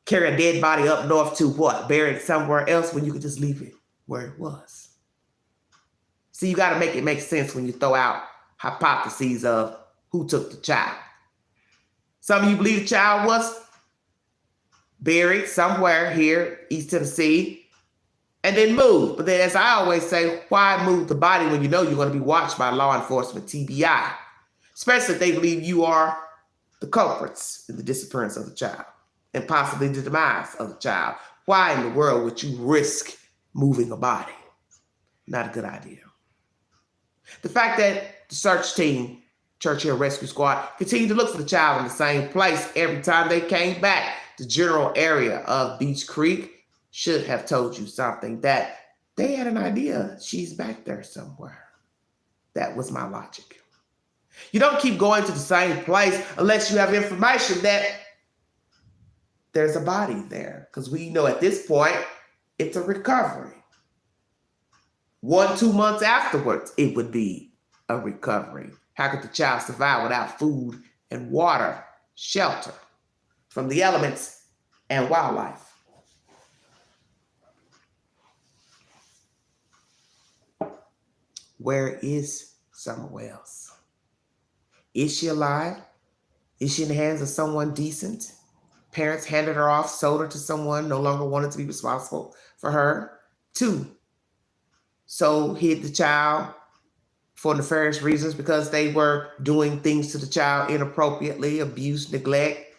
Carry a dead body up north to what? Bury it somewhere else when you could just leave it where it was. See, you got to make it make sense when you throw out hypotheses of who took the child. Some of you believe the child was buried somewhere here, East Tennessee, and then moved. But then, as I always say, why move the body when you know you're going to be watched by law enforcement, TBI? Especially if they believe you are the culprits in the disappearance of the child and possibly the demise of the child. Why in the world would you risk moving a body? Not a good idea. The fact that the search team, Churchill Rescue Squad, continued to look for the child in the same place every time they came back, the general area of Beach Creek, should have told you something, that they had an idea she's back there somewhere. That was my logic. You don't keep going to the same place unless you have information that there's a body there, because we know at this point it's a recovery. 1-2 months afterwards, it would be a recovery. How could the child survive without food and water, shelter from the elements and wildlife? Where is Summer Wells? Is she alive? Is she in the hands of someone decent? Parents handed her off, sold her to someone, no longer wanted to be responsible for her. 2, so hid the child for nefarious reasons because they were doing things to the child inappropriately, abuse, neglect.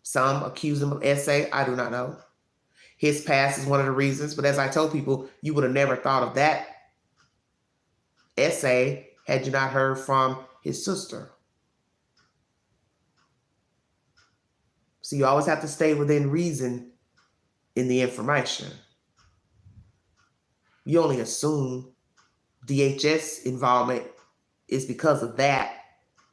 Some accuse him of SA. I do not know. His past is one of the reasons, but as I told people, you would have never thought of that SA had you not heard from his sister. So you always have to stay within reason in the information. You only assume DHS involvement is because of that,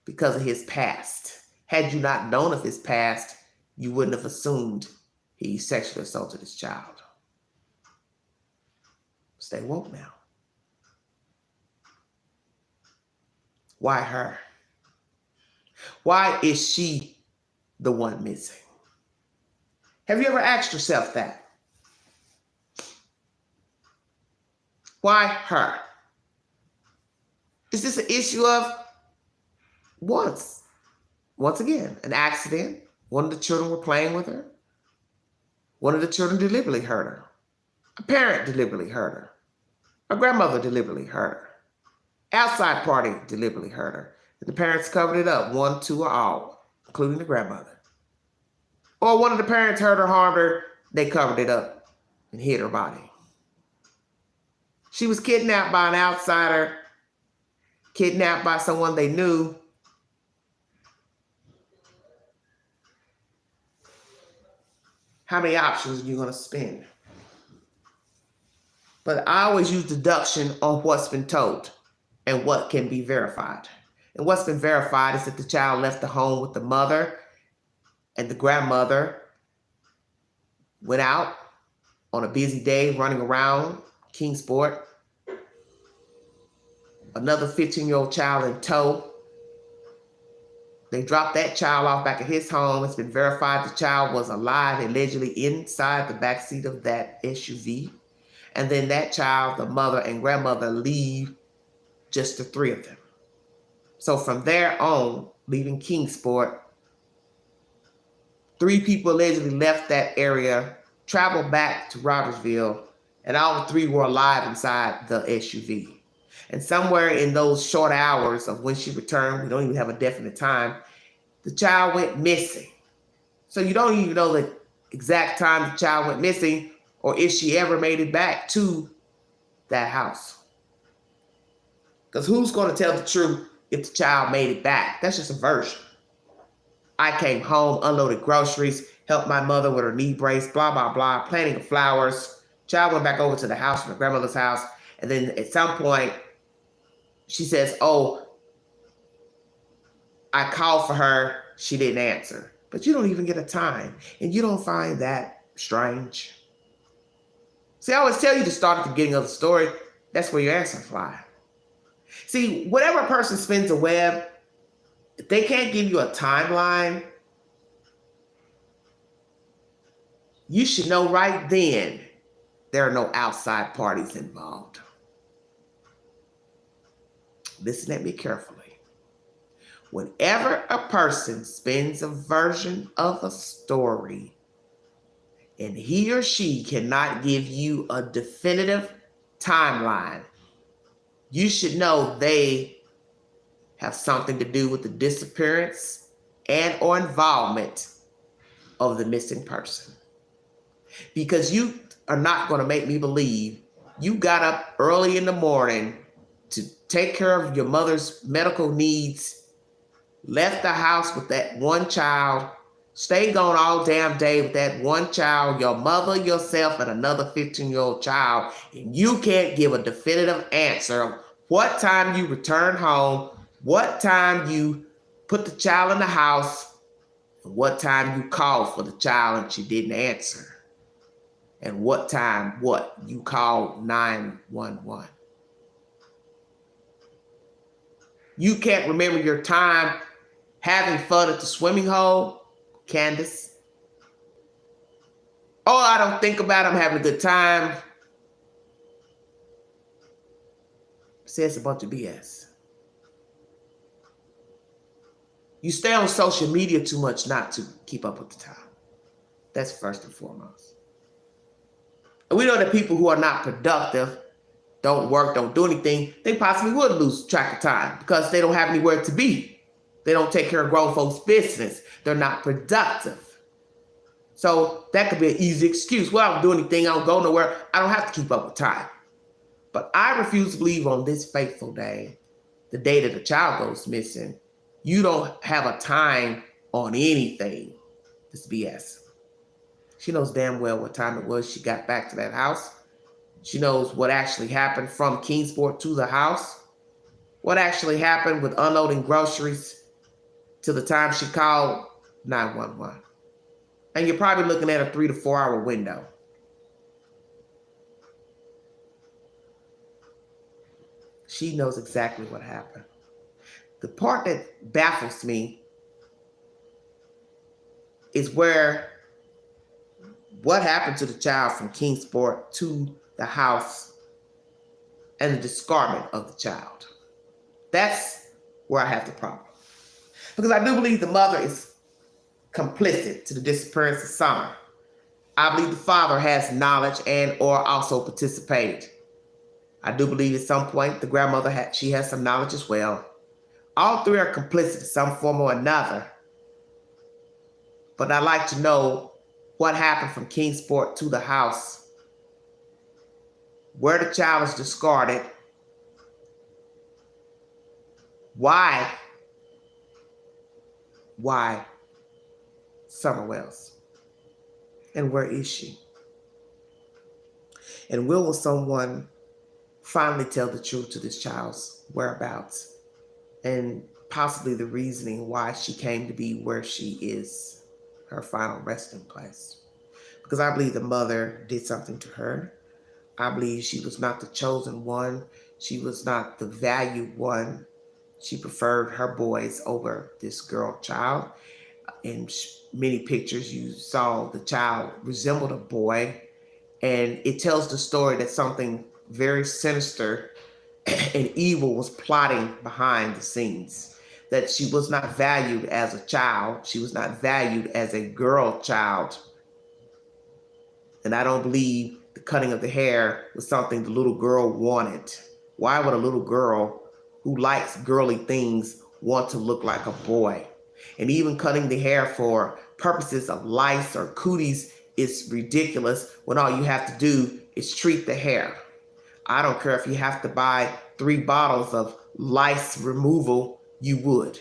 because of his past. Had you not known of his past, you wouldn't have assumed he sexually assaulted his child. Stay woke now. Why her? Why is she the one missing? Have you ever asked yourself that? Why her? Is this an issue of once again, an accident? One of the children were playing with her. One of the children deliberately hurt her. A parent deliberately hurt her. A grandmother deliberately hurt her. Outside party deliberately hurt her. And the parents covered it up, 1, 2, or all, including the grandmother. Or one of the parents hurt her, harmed her, they covered it up and hid her body. She was kidnapped by an outsider, kidnapped by someone they knew. How many options are you going to spend? But I always use deduction on what's been told and what can be verified. And what's been verified is that the child left the home with the mother, and the grandmother went out on a busy day running around Kingsport. Another 15-year-old child in tow. They dropped that child off back at his home. It's been verified the child was alive, allegedly inside the backseat of that SUV. And then that child, the mother and grandmother, leave, just the 3 of them. So from there on, leaving Kingsport, 3 people allegedly left that area, traveled back to Robertsville, and all 3 were alive inside the SUV. And somewhere in those short hours of when she returned, we don't even have a definite time, the child went missing. So you don't even know the exact time the child went missing or if she ever made it back to that house. Because who's going to tell the truth if the child made it back? That's just a version. I came home, unloaded groceries, helped my mother with her knee brace, blah, blah, blah, planting of flowers. Child went back over to the house, my grandmother's house. And then at some point, she says, oh, I called for her. She didn't answer. But you don't even get a time. And you don't find that strange. See, I always tell you to start at the beginning of the story. That's where your answers lie. See, whatever a person spins a web, if they can't give you a timeline, you should know right then there are no outside parties involved. Listen at me carefully. Whenever a person spins a version of a story and he or she cannot give you a definitive timeline, you should know they have something to do with the disappearance and or involvement of the missing person. Because you are not going to make me believe you got up early in the morning to take care of your mother's medical needs, left the house with that one child, stayed gone all damn day with that one child, your mother, yourself, and another 15-year-old child, and you can't give a definitive answer of what time you returned home, what time you put the child in the house, and what time you called for the child and she didn't answer. And what time, you called 911. You can't remember your time having fun at the swimming hole, Candace. Oh, I don't think about it, I'm having a good time. Says a bunch of BS. You stay on social media too much not to keep up with the time. That's first and foremost. And we know that people who are not productive, don't work, don't do anything, they possibly would lose track of time because they don't have anywhere to be. They don't take care of grown folks' business. They're not productive. So that could be an easy excuse. Well, I don't do anything, I don't go nowhere, I don't have to keep up with time. But I refuse to believe on this fateful day, the day that a child goes missing, you don't have a time on anything. It's BS. She knows damn well what time it was she got back to that house. She knows what actually happened from Kingsport to the house. What actually happened with unloading groceries to the time she called 911. And you're probably looking at a 3 to 4 hour window. She knows exactly what happened. The part that baffles me is where what happened to the child from Kingsport to the house and the discardment of the child. That's where I have the problem. Because I do believe the mother is complicit to the disappearance of Summer. I believe the father has knowledge and or also participated. I do believe at some point the grandmother she has some knowledge as well. All three are complicit in some form or another. But I'd like to know what happened from Kingsport to the house, where the child is discarded, why Summer Wells, and where is she? And will someone finally tell the truth to this child's whereabouts and possibly the reasoning why she came to be where she is, her final resting place? Because I believe the mother did something to her. I believe she was not the chosen one. She was not the valued one. She preferred her boys over this girl child. In many pictures, you saw the child resembled a boy. And it tells the story that something very sinister and evil was plotting behind the scenes. That she was not valued as a child. She was not valued as a girl child. And I don't believe the cutting of the hair was something the little girl wanted. Why would a little girl who likes girly things want to look like a boy? And even cutting the hair for purposes of lice or cooties is ridiculous when all you have to do is treat the hair. I don't care if you have to buy 3 bottles of lice removal, you would,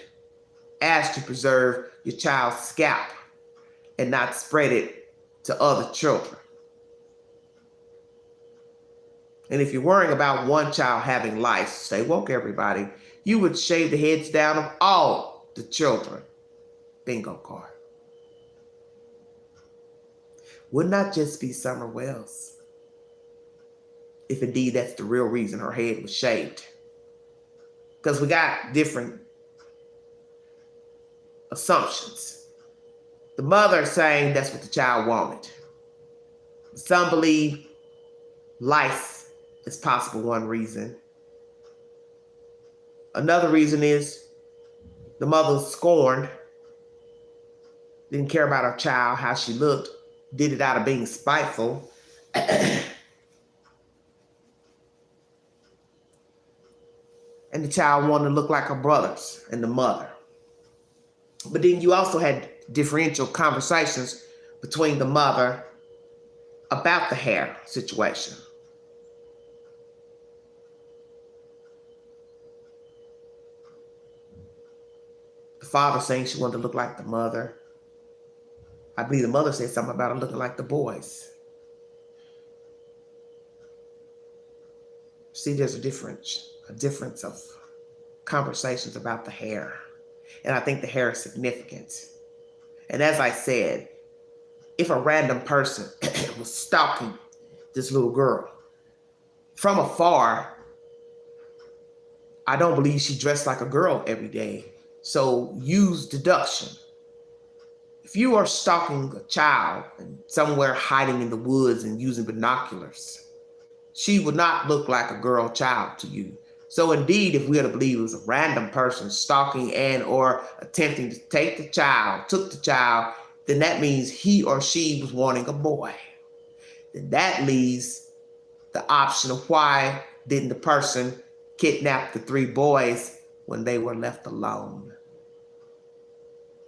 as to preserve your child's scalp and not spread it to other children. And if you're worrying about one child having lice, stay woke, everybody. You would shave the heads down of all the children. Bingo card. Would not just be Summer Wells, if indeed that's the real reason her head was shaved. Because we got different assumptions. The mother saying that's what the child wanted. Some believe lice is possible one reason. Another reason is the mother was scorned, didn't care about her child, how she looked, did it out of being spiteful. And the child wanted to look like her brothers and the mother. But then you also had differential conversations between the mother about the hair situation. The father saying she wanted to look like the mother. I believe the mother said something about her looking like the boys. See, there's a difference of conversations about the hair. And I think the hair is significant. And as I said, if a random person was stalking this little girl from afar, I don't believe she dressed like a girl every day. So use deduction. If you are stalking a child and somewhere hiding in the woods and using binoculars, she would not look like a girl child to you. So indeed, if we are to believe it was a random person stalking and or attempting to take the child, took the child, then that means he or she was wanting a boy. Then that leaves the option of why didn't the person kidnap the 3 boys when they were left alone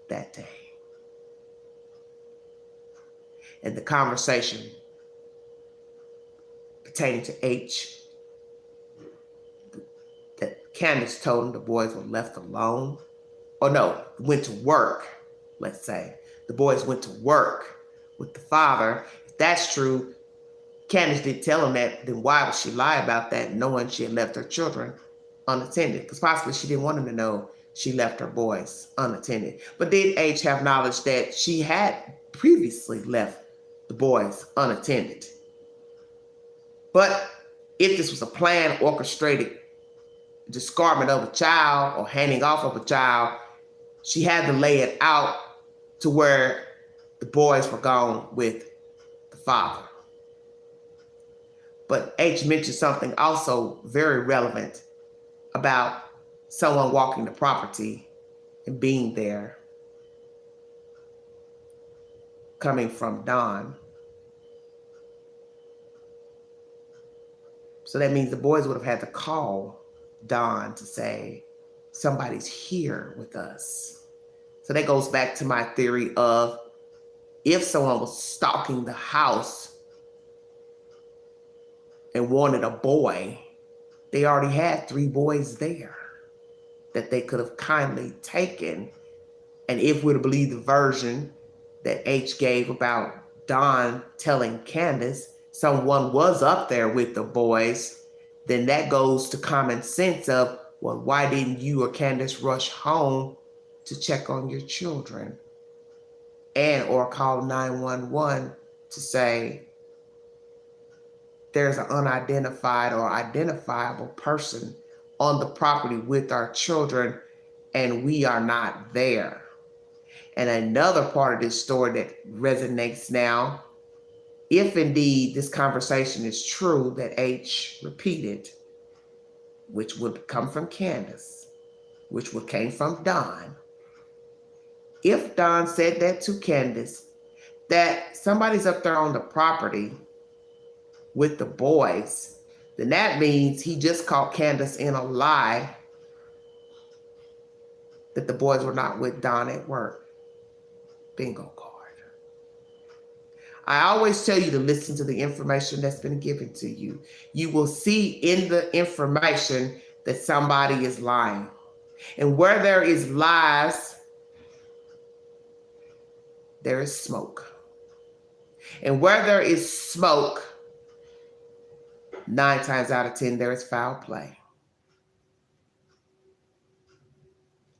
that day. And the conversation pertaining to H, that Candace told him the boys were left alone. Or no, went to work, let's say. The boys went to work with the father. If that's true, Candace did tell him that, then why would she lie about that knowing she had left her children unattended? Because possibly she didn't want him to know she left her boys unattended. But did H have knowledge that she had previously left the boys unattended? But if this was a planned, orchestrated discardment of a child or handing off of a child, she had to lay it out to where the boys were gone with the father. But H mentioned something also very relevant about someone walking the property and being there, coming from Don. So that means the boys would have had to call Don to say, somebody's here with us. So that goes back to my theory of if someone was stalking the house and wanted a boy, they already had 3 boys there that they could have kindly taken. And if we're to believe the version that H gave about Don telling Candace someone was up there with the boys, then that goes to common sense of, well, why didn't you or Candace rush home to check on your children and or call 911 to say there's an unidentified or identifiable person on the property with our children and we are not there. And another part of this story that resonates now, if indeed this conversation is true that H repeated, which would come from Candace, which would came from Don. If Don said that to Candace, that somebody's up there on the property with the boys, then that means he just caught Candace in a lie that the boys were not with Don at work. Bingo card. I always tell you to listen to the information that's been given to you. You will see in the information that somebody is lying. And where there is lies, there is smoke. And where there is smoke, 9 times out of 10, there is foul play.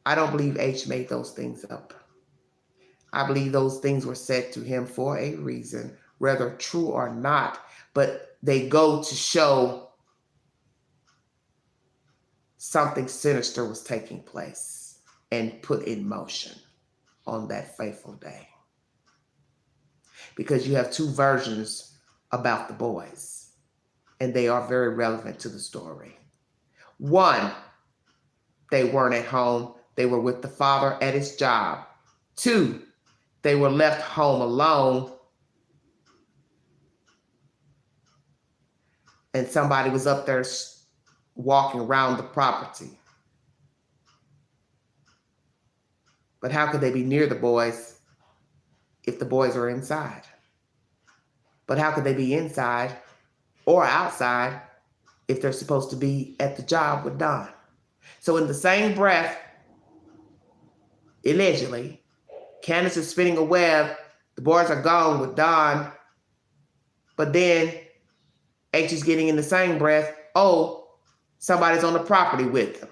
I don't believe H made those things up. I believe those things were said to him for a reason, whether true or not, but they go to show something sinister was taking place and put in motion on that fateful day. Because you have 2 versions about the boys, and they are very relevant to the story. 1, they weren't at home. They were with the father at his job. 2, they were left home alone, and somebody was up there walking around the property. But how could they be near the boys if the boys are inside? But how could they be inside or outside if they're supposed to be at the job with Don? So in the same breath, allegedly, Candace is spinning a web, the boys are gone with Don, but then H is getting in the same breath, oh, somebody's on the property with them.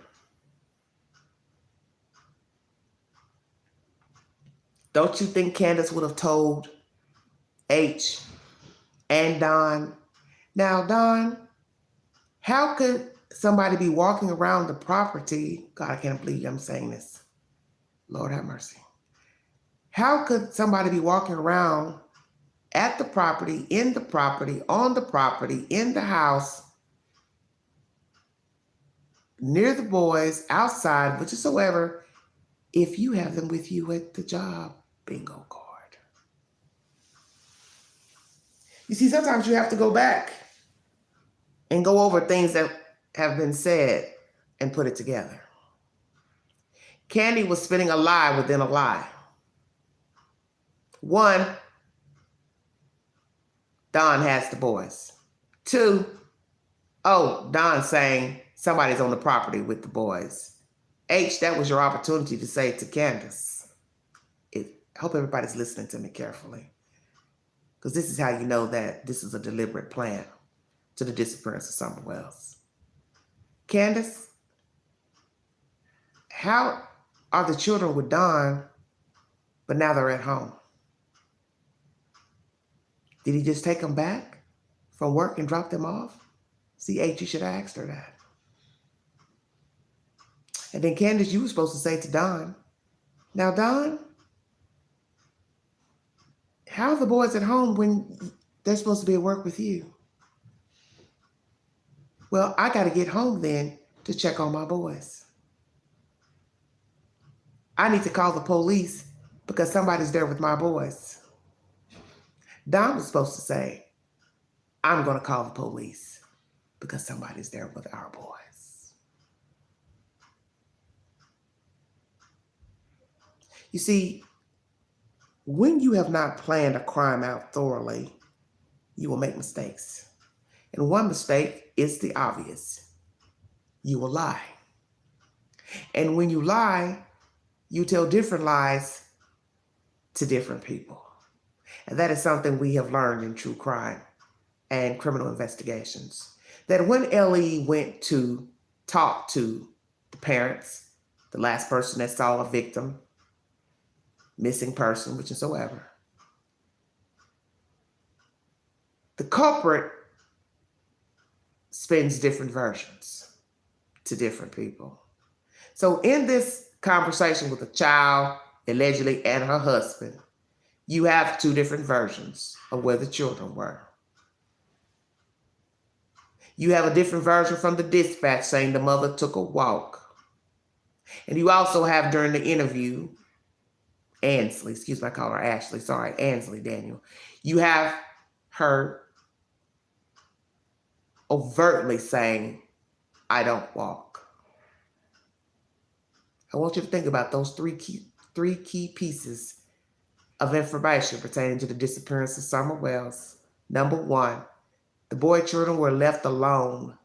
Don't you think Candace would have told H and Don, now Don, how could somebody be walking around the property? God, I can't believe I'm saying this. Lord have mercy. How could somebody be walking around at the property, in the property, on the property, in the house, near the boys, outside, whatsoever, if you have them with you at the job? Bingo card. You see, sometimes you have to go back and go over things that have been said and put it together. Candy was spinning a lie within a lie. 1, Don has the boys. 2, oh, Don saying somebody's on the property with the boys. H, that was your opportunity to say it to Candace. I hope everybody's listening to me carefully, because this is how you know that this is a deliberate plan to the disappearance of someone else. Candace, how are the children with Don, but now they're at home? Did he just take them back from work and drop them off? See, H, you should have asked her that. And then Candace, you were supposed to say to Don, now Don, how are the boys at home when they're supposed to be at work with you? Well, I got to get home then to check on my boys. I need to call the police because somebody's there with my boys. Don was supposed to say, I'm going to call the police because somebody's there with our boys. You see, when you have not planned a crime out thoroughly, you will make mistakes. And one mistake is the obvious. You will lie. And when you lie, you tell different lies to different people. And that is something we have learned in true crime and criminal investigations. That when Ellie went to talk to the parents, the last person that saw a victim, missing person, whichsoever, the culprit spins different versions to different people. So in this conversation with a child, allegedly, and her husband, you have 2 different versions of where the children were. You have a different version from the dispatch saying the mother took a walk. And you also have during the interview, Ansley, excuse me, I call her Ashley, sorry, Ansley Daniel. You have her overtly saying, I don't walk. I want you to think about those three key pieces of information pertaining to the disappearance of Summer Wells. Number one, the boy children were left alone.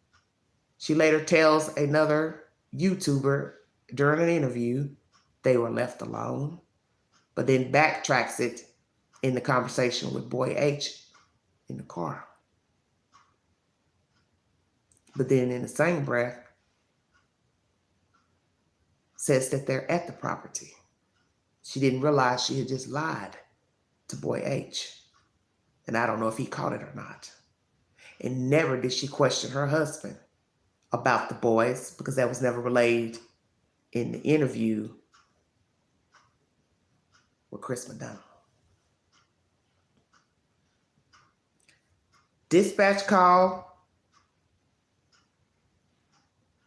She later tells another YouTuber during an interview they were left alone, but then backtracks it in the conversation with Boy H in the car. But then in the same breath, says that they're at the property. She didn't realize she had just lied to Boy H. And I don't know if he caught it or not. And never did she question her husband about the boys, because that was never relayed in the interview with Chris McDonald. Dispatch call.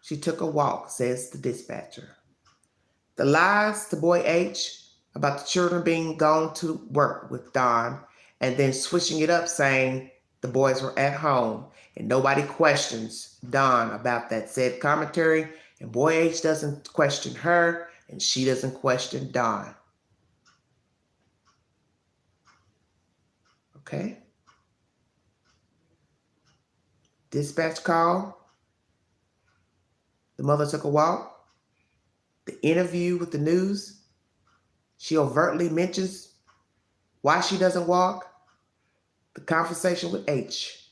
She took a walk, says the dispatcher. The lies to Boy H about the children being gone to work with Don, and then switching it up saying the boys were at home, and nobody questions Don about that said commentary, and Boy H doesn't question her, and she doesn't question Don. Okay? Dispatch call. The mother took a walk. The interview with the news, she overtly mentions why she doesn't walk. The conversation with H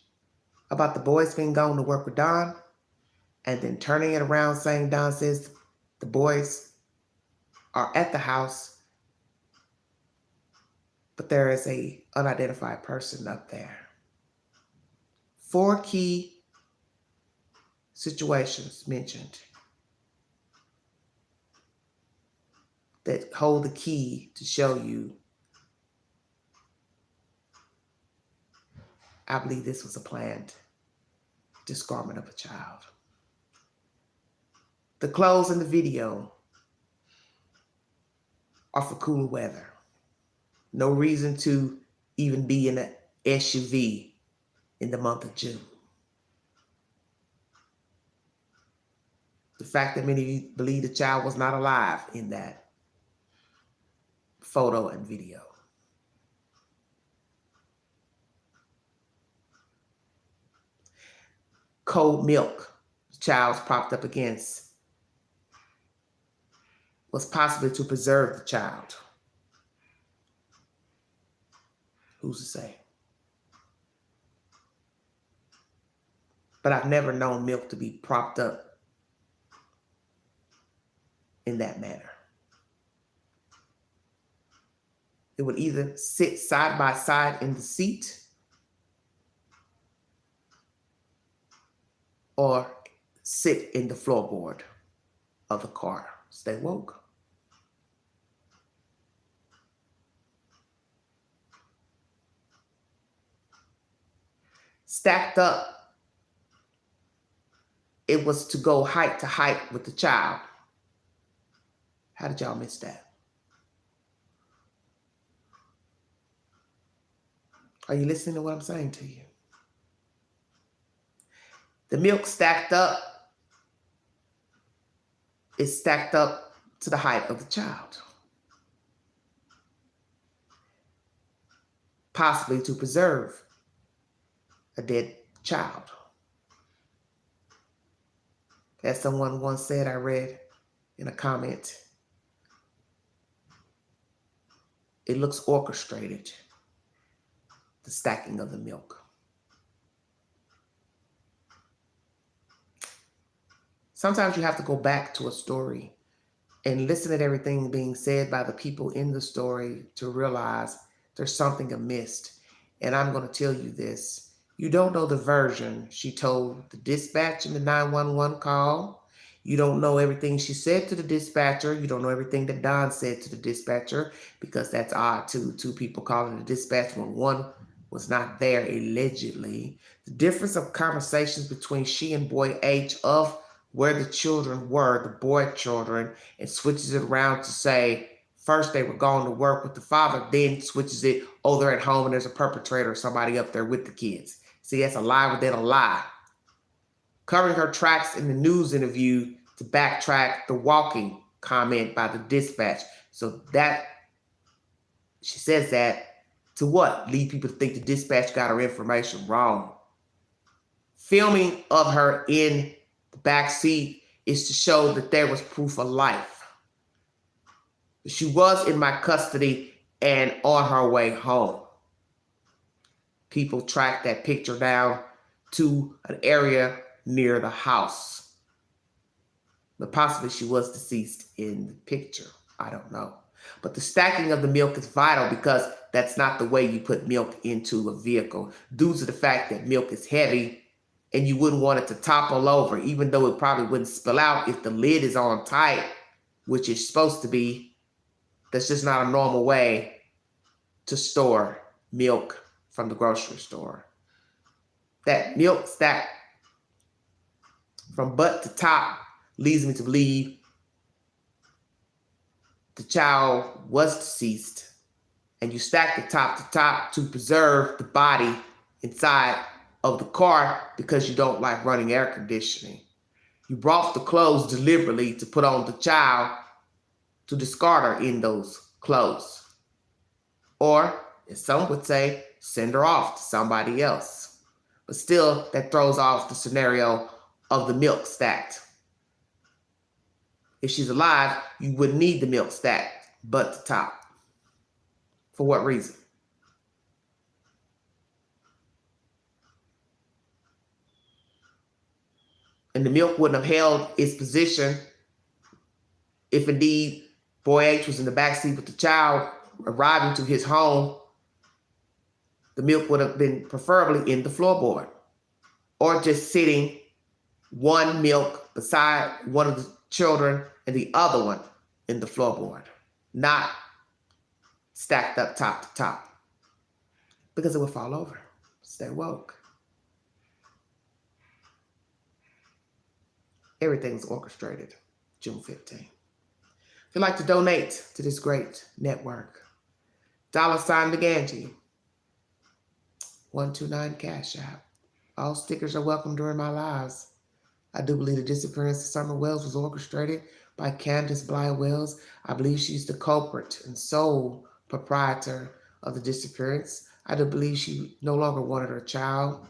about the boys being gone to work with Don, and then turning it around saying Don says the boys are at the house, but there is a unidentified person up there. 4 key situations mentioned that hold the key to show you, I believe this was a planned discarment of a child. The clothes in the video are for cooler weather. No reason to even be in an SUV in the month of June. The fact that many of you believe the child was not alive in that photo and video. Cold milk the child's propped up against was possibly to preserve the child. Who's to say? But I've never known milk to be propped up in that manner. It would either sit side by side in the seat or sit in the floorboard of the car. Stay woke. Stacked up, it was to go height to height with the child. How did y'all miss that? Are you listening to what I'm saying to you? The milk stacked up is stacked up to the height of the child. Possibly to preserve a dead child. As someone once said, I read in a comment, it looks orchestrated, the stacking of the milk. Sometimes you have to go back to a story and listen to everything being said by the people in the story to realize there's something amiss. And I'm going to tell you this. You don't know the version she told the dispatch in the 911 call. You don't know everything she said to the dispatcher. You don't know everything that Don said to the dispatcher, because that's odd too. 2 people calling the dispatch when one was not there, allegedly. The difference of conversations between she and Boy H of where the children were, the boy children, and switches it around to say, first they were going to work with the father, then switches it, oh, they're at home and there's a perpetrator or somebody up there with the kids. See, that's a lie within a lie. covering her tracks in the news interview to backtrack the walking comment by the dispatch. So that, she says that to what? Lead people to think the dispatch got her information wrong. Filming of her in the back seat is to show that there was proof of life. She was in my custody and on her way home. People tracked that picture down to an area near the house. But possibly she was deceased in the picture. I don't know. But the stacking of the milk is vital because that's not the way you put milk into a vehicle, due to the fact that milk is heavy and you wouldn't want it to topple over, even though it probably wouldn't spill out if the lid is on tight, which it's supposed to be. That's just not a normal way to store milk from the grocery store. That milk stack from butt to top leads me to believe the child was deceased, and you stack the top to top to preserve the body inside of the car because you don't like running air conditioning. You brought the clothes deliberately to put on the child to discard her in those clothes. Or, as some would say, send her off to somebody else. But still, that throws off the scenario of the milk stacked. If she's alive, you wouldn't need the milk stacked, but the top. For what reason? And the milk wouldn't have held its position if indeed Boy H was in the backseat with the child arriving to his home. The milk would have been preferably in the floorboard, or just sitting one milk beside one of the children and the other one in the floorboard, not stacked up top to top, because it would fall over. Stay woke. Everything was orchestrated June 15th. If you'd like to donate to this great network, $McGangie, 129 Cash App. All stickers are welcome during my lives. I do believe the disappearance of Summer Wells was orchestrated by Candace Bly Wells. I believe she's the culprit and sole proprietor of the disappearance. I do believe she no longer wanted her child.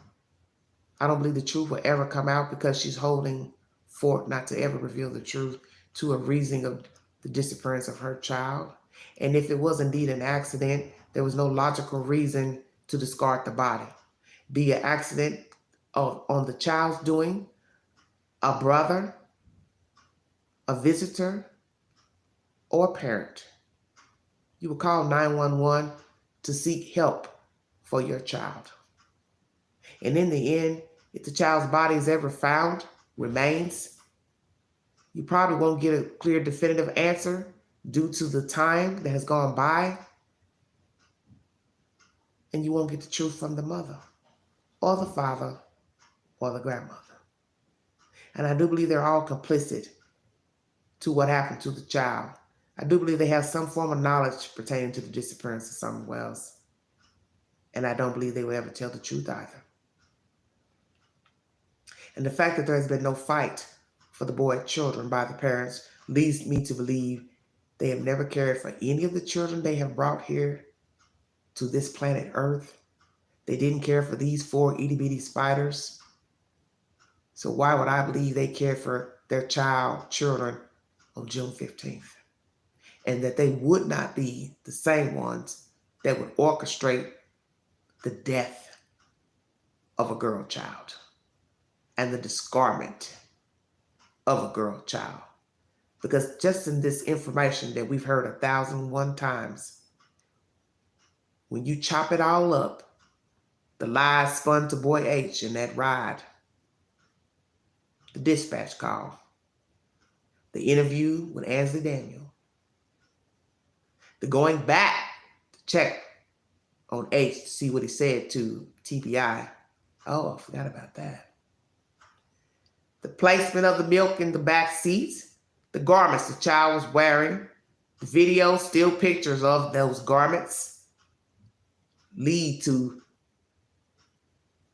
I don't believe the truth will ever come out because she's holding fort not to ever reveal the truth to a reasoning of the disappearance of her child. And if it was indeed an accident, there was no logical reason to discard the body. Be an accident on the child's doing, a brother, a visitor, or a parent. You will call 911 to seek help for your child. And in the end, if the child's body is ever found, remains, you probably won't get a clear, definitive answer due to the time that has gone by, and you won't get the truth from the mother or the father or the grandmother. And I do believe they're all complicit to what happened to the child. I do believe they have some form of knowledge pertaining to the disappearance of Summer Wells. And I don't believe they will ever tell the truth either. And the fact that there has been no fight for the boy children by the parents leads me to believe they have never cared for any of the children they have brought here to this planet Earth. They didn't care for these 4 itty-bitty spiders. So why would I believe they cared for their children on June 15th? And that they would not be the same ones that would orchestrate the death of a girl child and the discardment of a girl child. Because just in this information that we've heard 1,001 times, when you chop it all up, the lies spun to Boy H in that ride, the dispatch call, the interview with Ansley Daniel, the going back to check on H to see what he said to TBI. Oh, I forgot about that. The placement of the milk in the back seats, the garments the child was wearing, the video, still pictures of those garments lead to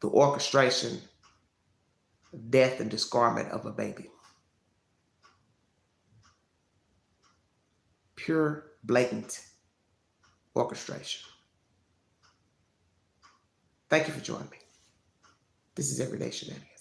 the orchestration death and discardment of a baby. Pure, blatant orchestration. Thank you for joining me. This is Everyday Shenanigans.